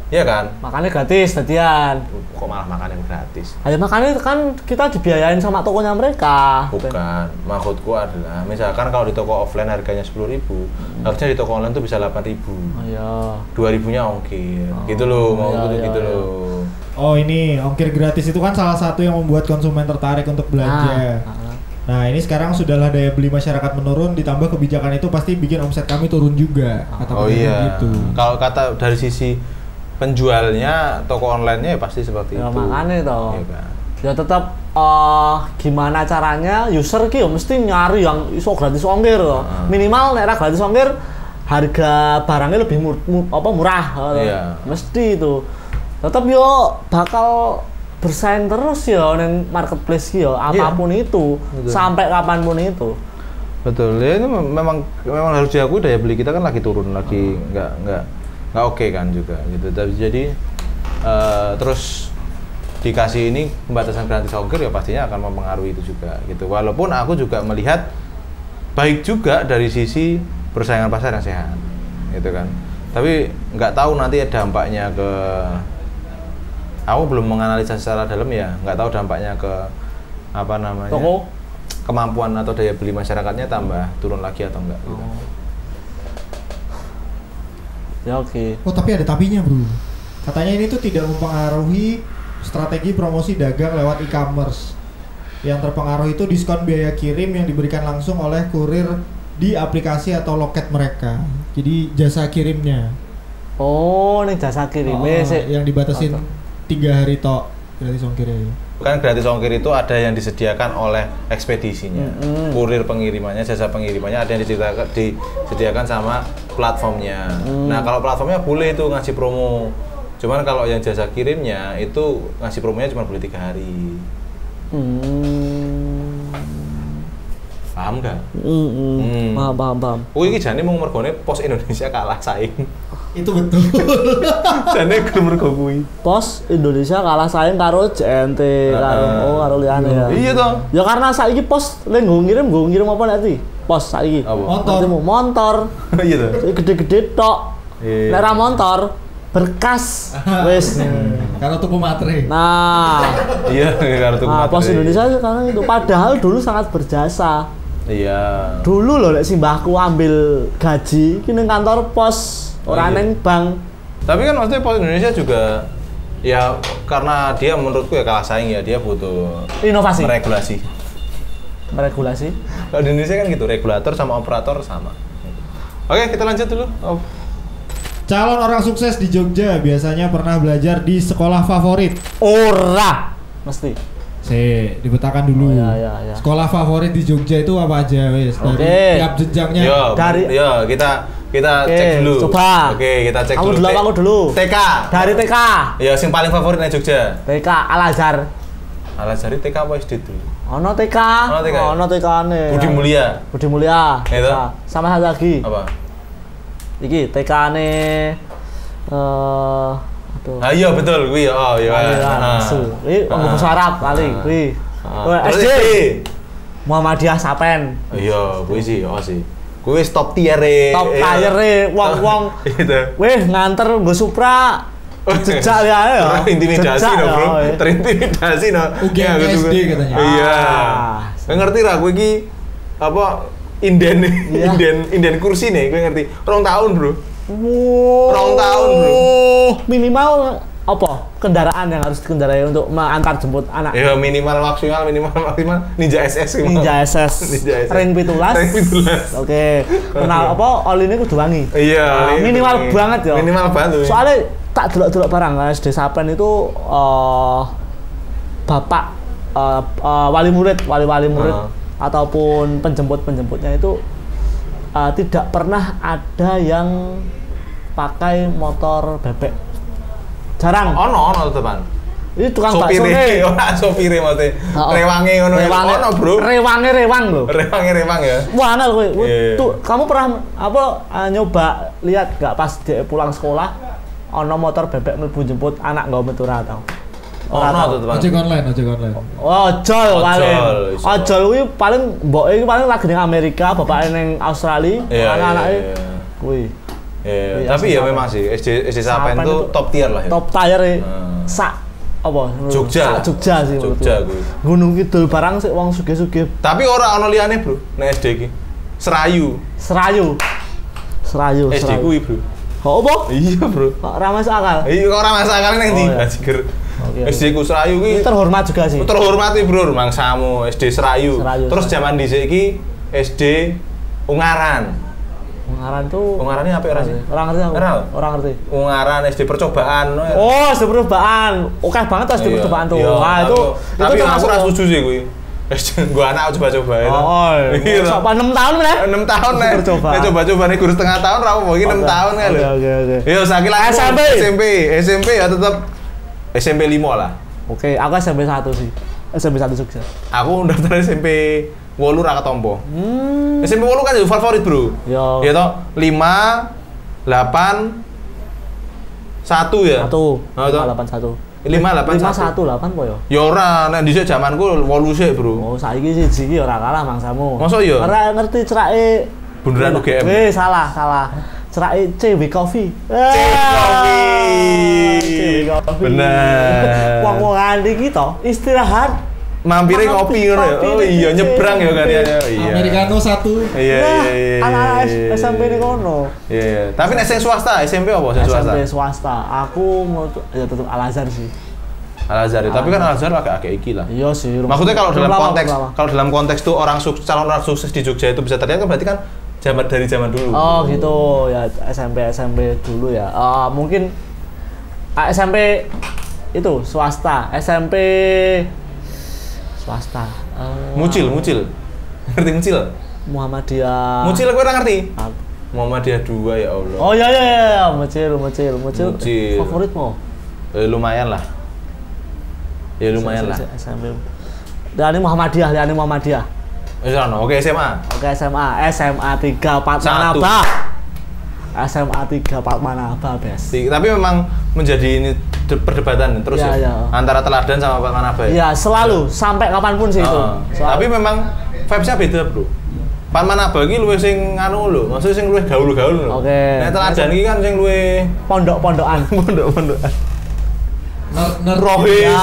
S2: Iya kan?
S3: Makannya gratis tadian.
S2: Kok malah makan yang gratis?
S3: Ayo makannya kan kita dibiayain sama tokonya mereka.
S2: Bukan. Maksudku adalah misalkan kalau di toko offline harganya 10.000, harusnya di toko online tuh bisa 8.000.
S3: Oh iya.
S2: 2.000-nya ongkir. Gitu loh, gitu loh.
S1: Oh ini ongkir gratis itu kan salah satu yang membuat konsumen tertarik untuk belanja. Nah ini sekarang sudahlah daya beli masyarakat menurun, ditambah kebijakan itu pasti bikin omset kami turun juga.
S2: Oh iya. Gitu. Kalau kata dari sisi penjualnya, toko online-nya ya pasti seperti
S3: ya,
S2: itu.
S3: Makanya toh.
S2: Iya kan?
S3: Ya tetap gimana caranya user ki mesti nyari yang iso gratis ongkir toh. Minimal nek gratis ongkir harga barangnya lebih murah.
S2: Iya.
S3: Mesti itu. Tetap yo bakal bersaing terus ya neng marketplace yo apapun itu. Betul. Sampai kapanpun itu.
S2: Betul. Ya ini memang harus diakui daya beli kita kan lagi turun, lagi nggak oke kan juga gitu. Jadi terus dikasih ini pembatasan gratis ongkir ya pastinya akan mempengaruhi itu juga gitu. Walaupun aku juga melihat baik juga dari sisi persaingan pasar yang sehat gitu kan. Tapi nggak tahu nanti dampaknya ke, aku belum menganalisa secara dalam ya, nggak tahu dampaknya ke apa namanya
S3: toko
S2: kemampuan atau daya beli masyarakatnya tambah turun lagi atau enggak gitu.
S3: Ya oke.
S1: Oh tapi ada tapinya bro. Katanya ini tuh tidak mempengaruhi strategi promosi dagang lewat e-commerce. Yang terpengaruh itu diskon biaya kirim yang diberikan langsung oleh kurir di aplikasi atau loket mereka. Jadi jasa kirimnya.
S3: Oh, ini jasa kirimnya
S1: yang dibatasin 3 hari tok gratis ongkirnya.
S2: Kan gratis ongkir itu ada yang disediakan oleh ekspedisinya, kurir pengirimannya, jasa pengirimannya ada yang disediakan sama platformnya. Nah kalau platformnya boleh itu ngasih promo, cuman kalau yang jasa kirimnya itu ngasih promonya cuma boleh 3 hari. Paham nggak?
S3: Paham.
S2: Oh ini jane mau mergone Pos Indonesia kalah saing.
S1: Itu betul.
S2: Jane mergo kuwi.
S3: Pos Indonesia kalah saing karo JNT karo liyane ya.
S2: Iya toh.
S3: Ya karena saiki pos lek ngirim apa nanti? Pos saiki. Motor.
S2: Iya toh.
S3: Gede-gede tok. Nek ra motor berkas wis
S1: karo tuku matre.
S3: Nah,
S2: iya karo tuku matre.
S3: Pos Indonesia sekarang itu padahal dulu sangat berjasa.
S2: Iya.
S3: Dulu loh lek simbahku ambil gaji ki ning kantor pos, ora ning bank.
S2: Tapi kan maksudnya Pos Indonesia juga ya karena dia menurutku ya kalah saing ya, dia butuh
S3: Inovasi.
S2: meregulasi. Kalau di Indonesia kan gitu, regulator sama operator sama. Oke, kita lanjut dulu.
S1: Calon orang sukses di Jogja biasanya pernah belajar di sekolah favorit.
S3: Ora, mesti.
S1: Dipetakan dulu.
S3: Oh, ya.
S1: Sekolah favorit di Jogja itu apa aja, wes? Dari tiap jenjangnya.
S2: Kita cek dulu.
S3: Coba.
S2: Oke, kita cek
S3: Aku
S2: dulu.
S3: aku dulu.
S2: TK.
S3: Dari TK.
S2: Ya, yang paling favorit di Jogja.
S3: TK Al-Azhar.
S2: Al-Azhar TK apa SD dulu?
S3: Ono TK. Ono TK-ne.
S2: Budi Mulia.
S3: TK. Sama satu lagi.
S2: Apa?
S3: Iki TK-ne aduh.
S2: Ah iya betul, kuwi ya. Oh iya.
S3: Iki bahasa Arab paling kuwi. SD. Muhammadiyah Sapen.
S2: Iya, kuwi sih, Kuwi top tier e.
S3: Top tier e wong-wong.
S2: Gitu.
S3: Weh nganter nggo Supra. Jejak ya.
S2: Terintimidasi no, Bro. Terintimidasi no.
S1: UGM SD katanya.
S2: Iya. Ngerti ra kowe iki apa inden kursi nih, kowe ngerti. 2 tahun, Bro. 2 tahun, Bro.
S3: Minimal apa? Kendaraan yang harus dikendarai untuk mengantar jemput anak.
S2: Ya minimal maksimal Ninja SS.
S3: Ninja SS. Ring 17. Oke. Kenal apa? Oli ini kudu wangi.
S2: Iya.
S3: Minimal banget ya.
S2: Minimal banget.
S3: Soalnya tak delok-delok barang SD Sapen itu bapak wali murid ataupun penjemputnya itu tidak pernah ada yang pakai motor bebek. Jarang.
S2: Ono teman.
S3: Itu tukang bakso nih.
S2: Sopire maksudnya. Rewange ngono. Ono, Bro.
S3: Rewang lho.
S2: Rewang ya.
S3: Wah, aneh kowe.
S2: Yeah.
S3: Tuh, kamu pernah nyoba lihat gak pas dia pulang sekolah ono motor bebek mlebu jemput anak nggo metu ra tau?
S2: Ono tuh, teman.
S1: Ojek online.
S3: Ojol paling. Ojol kuwi paling mboke iki paling lagi ning Amerika, bapake ning Australia, anak-anake kuwi.
S2: Tapi ya memang sih SD Sapen itu top tier lah ya.
S3: Top tier sak apa?
S2: Jogja
S3: sih.
S2: Jogja kuwi.
S3: Gunung Kidul barang sik wong sugih-sugih.
S2: Tapi ora ono liyane, Bro. Nek SD iki. Serayu. SD kuwi, Bro.
S3: Oh, apa?
S2: Iya, Bro.
S3: Ora masuk akal.
S2: Iya, kok ora masuk akal ning ndi? Jiger. SD ku Serayu ki
S3: terhormat juga sih.
S2: Terhormati, Bro, mangsamu SD Serayu. Terus zaman dhisik iki SD Ungaran.
S3: Ungaran tuh.
S2: Ungarannya apa ya sih?
S3: Orang ngerti aku. Orang ngerti.
S2: Ungaran SD percobaan.
S3: Oh, SD percobaan. Oke banget SD percobaan tuh. Nah, itu
S2: tapi aku ora setuju sih kuwi. Gua anak coba-coba itu.
S3: Oh, iya. Sampai 6 tahun meneh?
S2: 6 tahun nek. Nek coba-coba nek guru setengah tahun ra apa iki 6 tahun kan lho.
S3: Oke.
S2: Yo saiki lah SMP ya tetep SMP 5 lah.
S3: Oke, aku SMP 1 sih. SMP 1 Jogja.
S2: Aku daftar SMP 8 ra ketompo. SMP 8 kan jadi favorit, Bro.
S3: Yo.
S2: Ya toh 5 8 1 ya.
S3: 1 581 8 po yo.
S2: Ya ora, nek dhisik jamanku 8 sik, Bro.
S3: Oh, saiki siji iki ora kalah mangsamu.
S2: Masa iya?
S3: Ora ngerti cerake
S2: bunderan UGM.
S3: Salah. Cerake CW Coffee.
S2: CW Coffee. Bener.
S3: Wong-wong andi iki to istirahat
S2: mampire ngopi ngono ya. Oh iya nyebrang ya kan ya. Iya.
S1: Americano 1.
S2: Iya.
S3: Anak SMP ini kono.
S2: Iya. Tapi nek sing swasta SMP apa sing swasta?
S3: SMP swasta. Aku mau ya tetep Al-Azhar sih.
S2: Al-Azhar. Tapi kan Al-Azhar agak iki lah.
S3: Iya sih.
S2: Maksudnya kalau dalam konteks tuh calon orang sukses di Jogja itu bisa terlihat kan berarti kan dari zaman dulu.
S3: Oh gitu ya SMP dulu ya. Mungkin SMP itu swasta. SMP swasta.
S2: Mucil. Ngerti Mucil?
S3: Muhammadiyah.
S2: Mucil kowe ora ngerti? Muhammadiyah 2 ya Allah.
S3: Oh iya, Mucil. Favoritmu?
S2: Lumayan lah. Ya lumayan lah.
S3: SMP. Dan Muhammadiyah.
S2: Oke SMA.
S3: SMA 3 Fatmanabah. SMA 3 Fatmanabah, Bes.
S2: Tapi memang menjadi ini perdebatan terus ya. Antara Teladan sama Fatmanabah ya.
S3: Iya, selalu sampai kapanpun sih itu.
S2: Tapi memang vibes-nya beda, Bro. Fatmanabah iki luwih sing anu lho, maksudnya sing luwih gaul-gaul lho.
S3: Oke.
S2: Nek Teladan iki kan sing luwih
S3: pondok-pondokan.
S2: Rohis.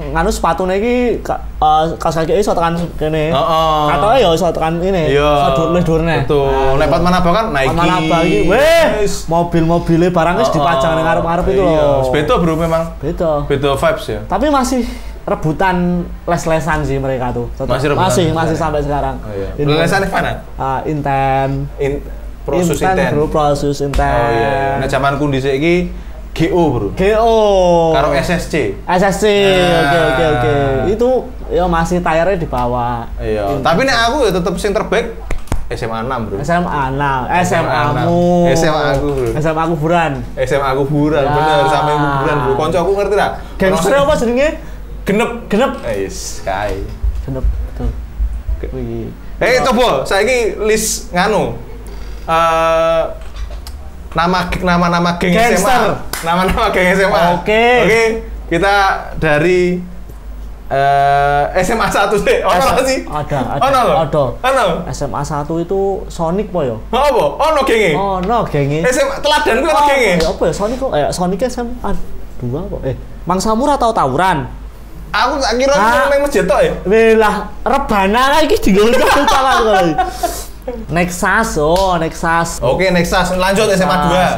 S3: nganu sepatune iki kaos kaki iso tekan kene.
S2: Heeh.
S3: Katoke ya iso tekan ini.
S2: Iya.
S3: Durne.
S2: Betul. Lepat Manaba kan Nike.
S3: Manaba iki weh, mobil-mobile barang wis dipajang ning ngarep-ngarep itu
S2: Iya.
S3: loh.
S2: Beda bro memang.
S3: Beda.
S2: Beda vibes ya.
S3: Tapi masih rebutan les-lesan sih mereka tuh.
S2: Masih rebutan.
S3: Masih sampai sekarang.
S2: Oh iya. Les-lesan di mana?
S3: Inten.
S2: Prosus Inten.
S3: Bro, Prosus Inten.
S2: Oh iya. Nek zamanku dhisik iki GO bro.
S3: GO.
S2: Karo SSC.
S3: SSC.
S2: Nah.
S3: Oke. Itu ya masih tayarnya di bawah.
S2: Iya. Tapi nek aku ya tetep sing terbaik SMA 6 bro.
S3: SMA 6. SMA-mu.
S2: SMA aku bro.
S3: SMA kuburan.
S2: SMA kuburan,
S3: Ya.
S2: bener sampe kuburan bro. Konco aku ngerti ra?
S3: Gangster apa jenenge?
S2: Genep.
S3: Genep.
S2: Yes, kae.
S3: Genep. Tuh. Wih.
S2: Coba saiki list nganu. Nama geng
S3: Gangster.
S2: SMA. Nama-nama geng SMA.
S3: Oke.
S2: Oke, kita dari SMA 1 sih. Ono ora sih?
S3: Ada. SMA 1 itu Sonic po ya?
S2: Apa? Ono genge.
S3: No, genge.
S2: SMA teladan kuwi ono genge.
S3: Apa ya Sonic kok? Sonic SMA 2 apa? Mangsamu ora tau tawuran.
S2: Aku tak kira nang masjid tok ya.
S3: Lah, rebana iki digolong tangan kok. Nexus.
S2: Oke, Nexus lanjut SMA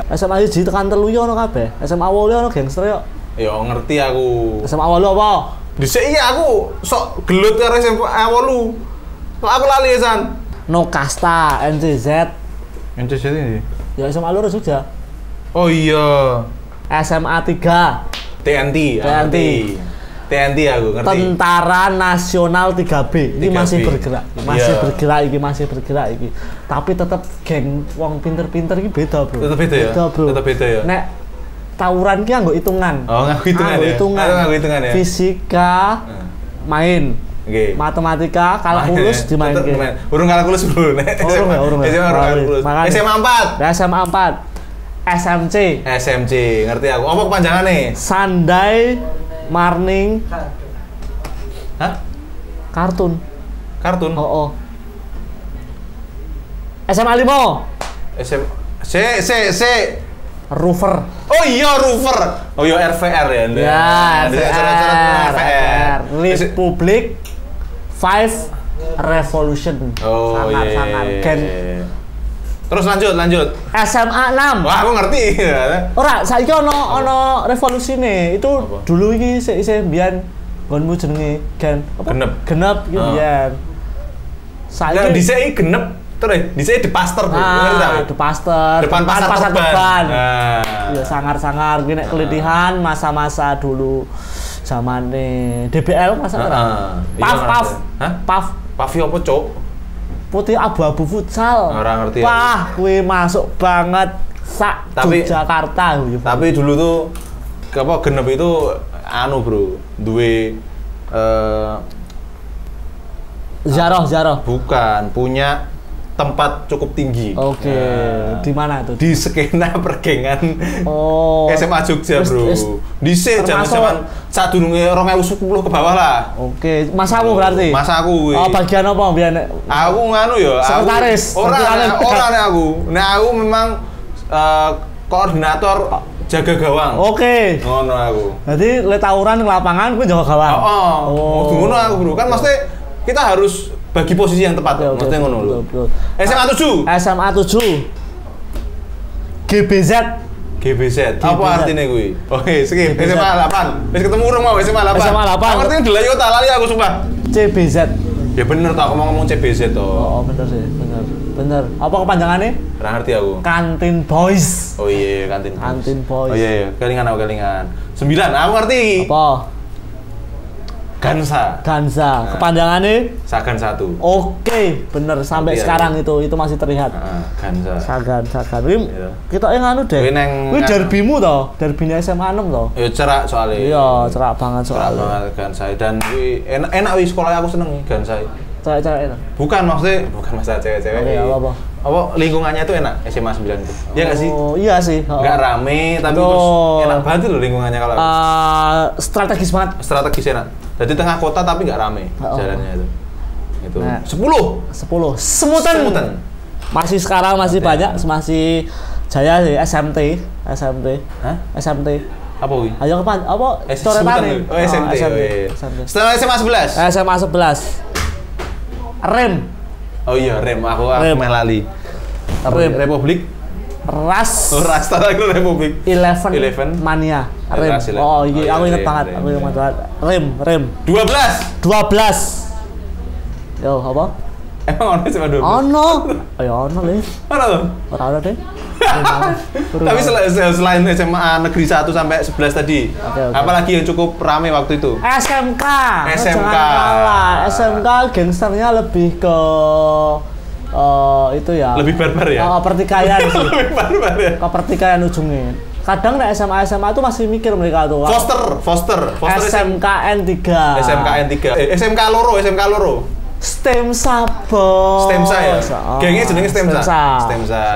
S2: 2.
S3: SMA 1 tekan 3 yo ono kabeh. SMA 8 ono gangster yo.
S2: Ya ngerti aku.
S3: SMA 8 apa?
S2: Dhisik iki aku sok gelut karo SMA 8. Kok aku lali san.
S3: No Kasta, NCZ.
S2: NCZ ini.
S3: Ya SMA loro Jogja.
S2: Oh iya.
S3: SMA 3.
S2: TNT aku ngerti.
S3: Tentara Nasional 3B. Ini
S2: 3B.
S3: masih bergerak.
S2: Iya.
S3: Masih bergerak iki. Tapi tetep geng wong pinter-pinter iki beda, Bro.
S2: Tetep beda ya? Tetep beda ya?
S3: Nek tawuran ki nganggo hitungan.
S2: Oh, nganggo hitungan ya? Nganggo hitungan ya?
S3: Fisika main.
S2: Oke.
S3: Matematika, kalkulus dimainke.
S2: Urung kalkulus bro.
S3: Urung ya.
S2: SMA urung kalkulus. SMA 4.
S3: SMA 4. SMC.
S2: Ngerti aku. Apa kepanjangannya?
S3: Sandai Marning
S2: Hah?
S3: Kartun. Oh. SMA 5.
S2: C.
S3: Rover.
S2: Oh iya Rover. Oh iya RVR ya.
S3: Ya, RVR. Republic 5 Revolution.
S2: Oh
S3: sangat Gen.
S2: Terus lanjut.
S3: SMA 6.
S2: Wah, aku ngerti.
S3: Ora, saiki ono revolusine. Itu
S2: apa?
S3: dulu iki isih mbiyen nggonmu jenenge Gen apa? Genep iki mbiyen.
S2: Nah, dhisik genep terus dhisik di Pasteur bro. Ngerti ta?
S3: Di Pasteur.
S2: Depan pasar
S3: depan.
S2: Nah.
S3: Ya sangar-sangar iki nek kelitihan masa-masa dulu zamane DBL masa ora? Paf.
S2: Hah? Pavi apa, Cuk?
S3: Putih abu-abu futsal.
S2: Orang ngerti.
S3: Wah, kuwi masuk banget sak Jakarta.
S2: Tapi dulu tuh apa genep itu anu bro, duwe
S3: Zaroh.
S2: bukan punya tempat cukup tinggi.
S3: Oke. Di mana itu?
S2: Di skena pergengan SMA Jogja bro. Dhisik zaman-zaman sadurunge 2010 ke bawah lah.
S3: Oke, masamu berarti?
S2: Masa aku kuwi.
S3: Oh, bagian apa biyen?
S2: Aku nganu ya,
S3: sekretaris.
S2: Ora aku. Nah, aku memang koordinator jaga gawang.
S3: Oke.
S2: Ngono aku.
S3: Jadi le tawuran ning lapangan kuwi jaga gawang.
S2: Oh. Ngono aku, Bro. Kan maksudnya kita harus bagi posisi yang tepat. Maksudnya ngono lho. SMA 7.
S3: SMA 7. GBZ.
S2: Apa artinya kuwi? Oke, skip. SMA 8. Wis ketemu urung mau SMA 8.
S3: SMA 8.
S2: Aku ngerti delayu tak lali aku sumpah.
S3: CBZ.
S2: Ya bener tak ngomong CBZ to.
S3: Oh, bener sih, bener. Apa kepanjangannya?
S2: Ora ngerti aku.
S3: Kantin Boys.
S2: Oh iya, Kantin
S3: Boys.
S2: Oh iya, kelingan. 9, aku ngerti.
S3: Apa?
S2: Gansa.
S3: Kepanjangannya?
S2: Sagan 1.
S3: Oke, bener sampai
S2: Ngerti
S3: sekarang itu masih terlihat.
S2: Gansa.
S3: Sagan. Kita yang anu deh. Kuwi derbimu toh, derbine SMA 6 toh.
S2: Ya cerak soalnya.
S3: Iya, cerak banget soalnya.
S2: Cerak banget Gansa dan enak wis sekolah aku seneng Gansa.
S3: Cewek-cewek itu.
S2: Bukan masalah cewek-cewek.
S3: Oke, apa?
S2: Apa lingkungannya itu enak SMA 9 itu. Iya enggak sih?
S3: Oh, iya sih.
S2: Enggak rame tapi terus enak banget loh lingkungannya kalau
S3: strategis banget.
S2: Strategis enak. Jadi tengah kota tapi nggak rame jalannya itu. Itu.
S3: Nah,
S2: 10.
S3: Semutan. Masih sekarang masih banyak, masih jaya sih SMT.
S2: Hah?
S3: SMT.
S2: Apa wi?
S3: Ayo kapan? Apa? Coretane.
S2: Oh, SMT. Setelah SMA 11.
S3: SMA 11. Rem.
S2: Oh iya, rem. Aku meh lali.
S3: Rem.
S2: Republik.
S3: Ras.
S2: Oh, Ras Republik.
S3: 11 Mania. Rem. Oh iya, aku inget banget. Aku inget banget. Rem. 12. Yo, apa?
S2: Emang ono SMA 12?
S3: Ono. Ayo ono le.
S2: Ono tuh?
S3: Ora ada deh.
S2: Tapi selain SMA negeri 1 sampai 11 tadi, apalagi yang cukup rame waktu itu?
S3: SMK.
S2: SMK.
S3: Jangan kalah. SMK gangsternya lebih ke itu ya.
S2: Lebih barbar ya?
S3: Pertikaian sih.
S2: Lebih barbar ya?
S3: Ke pertikaian ujungnya. Kadang nek SMA itu masih mikir mereka tuh.
S2: Foster
S3: SMKN 3.
S2: SMKN 3. SMK loro.
S3: Stemsa bos.
S2: Stemsa ya? Gengnya jenenge Stemsa.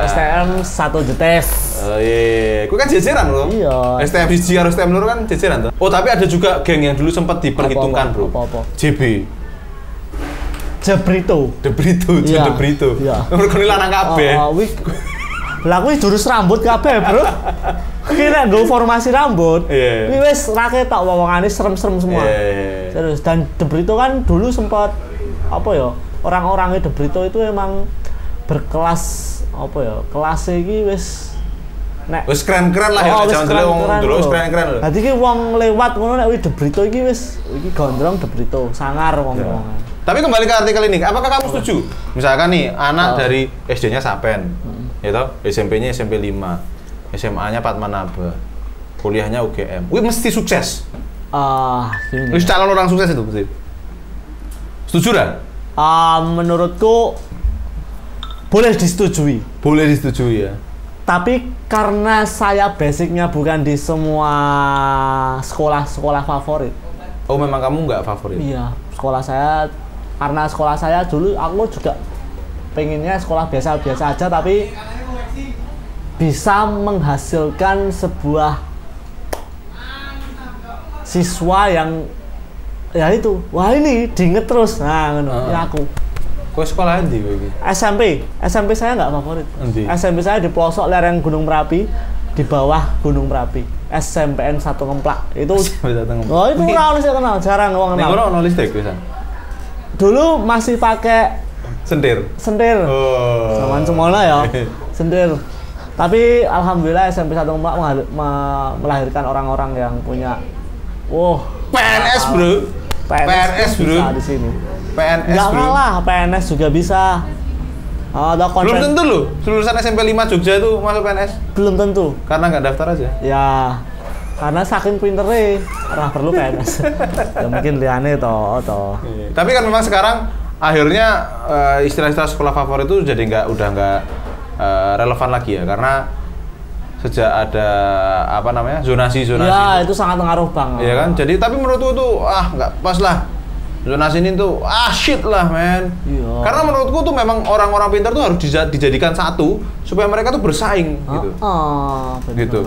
S3: STM 1 Jetes.
S2: Oh iya, ku kan jejeran loh.
S3: Iya.
S2: STM 1 karo STM loro kan jejeran tuh. Oh, tapi ada juga geng yang dulu sempat diperhitungkan, Bro.
S3: Apa?
S2: JB.
S3: Jebrito.
S2: Iya. Debrito.
S3: Iya.
S2: Mergo lanang kabeh.
S3: Lah kuwi jurus rambut kabeh, Bro. Kira nggo formasi rambut.
S2: Iya.
S3: Kuwi wis ra ketok wong-wongane serem-serem semua.
S2: Iya.
S3: Terus dan Debrito kan dulu sempat apa ya? Orang-orangnya Debrito itu emang berkelas apa ya? Kelasnya iki wis
S2: wis keren-keren lah ya jaman dulu wong dulu wis keren-keren lho.
S3: Dadi ki wong lewat ngono nek Debrito iki wis iki gondrong Debrito, sangar wong-wongan.
S2: Tapi kembali ke artikel ini, apakah kamu setuju? Misalkan nih, anak dari SD-nya Sapen, ya toh, SMP-nya SMP 5, SMA-nya Padmanaba, kuliahnya UGM. Wih, mesti sukses.
S3: Gini.
S2: Wis calon orang sukses itu mesti. Setuju kan?
S3: Menurutku boleh disetujui.
S2: Boleh disetujui ya.
S3: Tapi karena saya basicnya bukan di semua sekolah favorit.
S2: Oh, memang kamu nggak favorit?
S3: Iya, karena sekolah saya dulu aku juga pengennya sekolah biasa-biasa aja tapi bisa menghasilkan sebuah siswa yang ya itu, wah ini diinget terus. Nah, ya aku.
S2: Kok sekolah di iki?
S3: SMP saya nggak favorit.
S2: Endi?
S3: SMP saya di pelosok lereng Gunung Merapi, di bawah Gunung Merapi. SMPN 1 Ngemplak. Itu oh, itu ora ono sing kenal, jarang wong kenal.
S2: Ning ono listrik bisa.
S3: Dulu masih pakai
S2: sentir. Oh.
S3: Zaman semono ya. Sentir. Tapi alhamdulillah SMP 1 Ngemplak melahirkan orang-orang yang punya
S2: PNS, Bro. PNS, Bro.
S3: Di sini.
S2: PNS,
S3: nggak
S2: Bro.
S3: kalah, PNS juga bisa.
S2: Belum tentu loh, lulusan SMP 5 Jogja itu masuk PNS.
S3: Belum tentu.
S2: Karena nggak daftar aja.
S3: Ya, karena saking pinternya, karena perlu PNS. Ya mungkin liane toh.
S2: Tapi kan memang sekarang akhirnya istilah-istilah sekolah favorit itu jadi udah nggak relevan lagi ya, karena sejak ada zonasi.
S3: Ya itu sangat ngaruh banget.
S2: Iya kan, jadi tapi menurutku tuh nggak pas lah. Zonasi ini tuh shit lah men.
S3: Iya.
S2: Karena menurutku tuh memang orang-orang pintar tuh harus dijadikan satu supaya mereka tuh bersaing gitu. Gitu.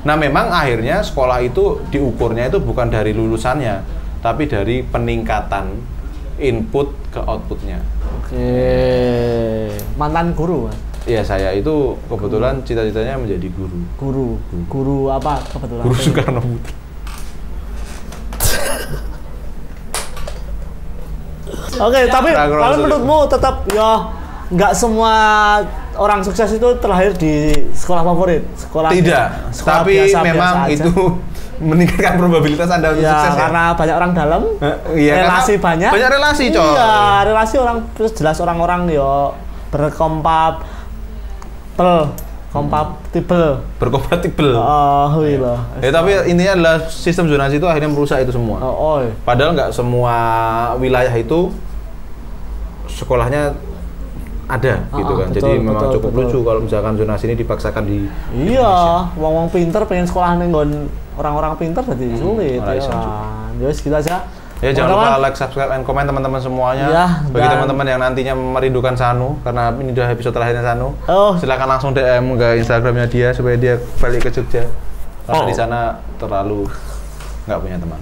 S2: Nah memang akhirnya sekolah itu diukurnya itu bukan dari lulusannya, tapi dari peningkatan input ke outputnya.
S3: Oke. Mantan guru kan?
S2: Iya, saya itu kebetulan cita-citanya menjadi guru.
S3: Guru apa kebetulan?
S2: Guru Soekarno Putra.
S3: Oke, tapi menurutmu tetap ya nggak semua orang sukses itu terlahir di sekolah favorit,
S2: tidak. Tapi memang itu meningkatkan probabilitas Anda untuk sukses ya.
S3: Karena banyak orang dalam, relasi banyak.
S2: Banyak relasi, coy.
S3: Iya, relasi orang terus jelas orang-orang yo berkompatibel. Iya.
S2: Tapi intinya adalah sistem zonasi itu akhirnya merusak itu semua. Padahal nggak semua wilayah itu sekolahnya ada gitu kan. Jadi memang cukup lucu kalau misalkan zonasi ini dipaksakan di
S3: Iya, wong-wong pinter pengen sekolah ning orang-orang pinter jadi sulit. Ya wis gitu aja.
S2: Ya jangan lupa like, subscribe, and komen teman-teman semuanya.
S3: Ya,
S2: bagi teman-teman yang nantinya merindukan Sanu, karena ini udah episode terakhirnya Sanu. Silakan langsung DM ke Instagramnya dia supaya dia balik ke Jogja. Karena di sana terlalu nggak punya teman.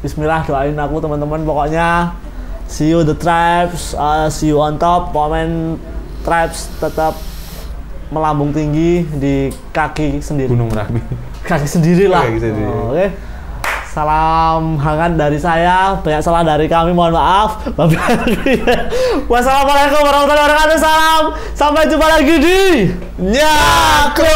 S3: Bismillah, doain aku teman-teman pokoknya. See you the tribes, see you on top. Momen tribes tetap melambung tinggi di kaki sendiri.
S2: Gunung Merapi.
S3: kaki sendiri lah.
S2: Kaki sendiri.
S3: Oke. Salam hangat dari saya, banyak salah dari kami, mohon maaf. Wassalamualaikum warahmatullahi wabarakatuh. Salam, sampai jumpa lagi di
S2: Nyakro.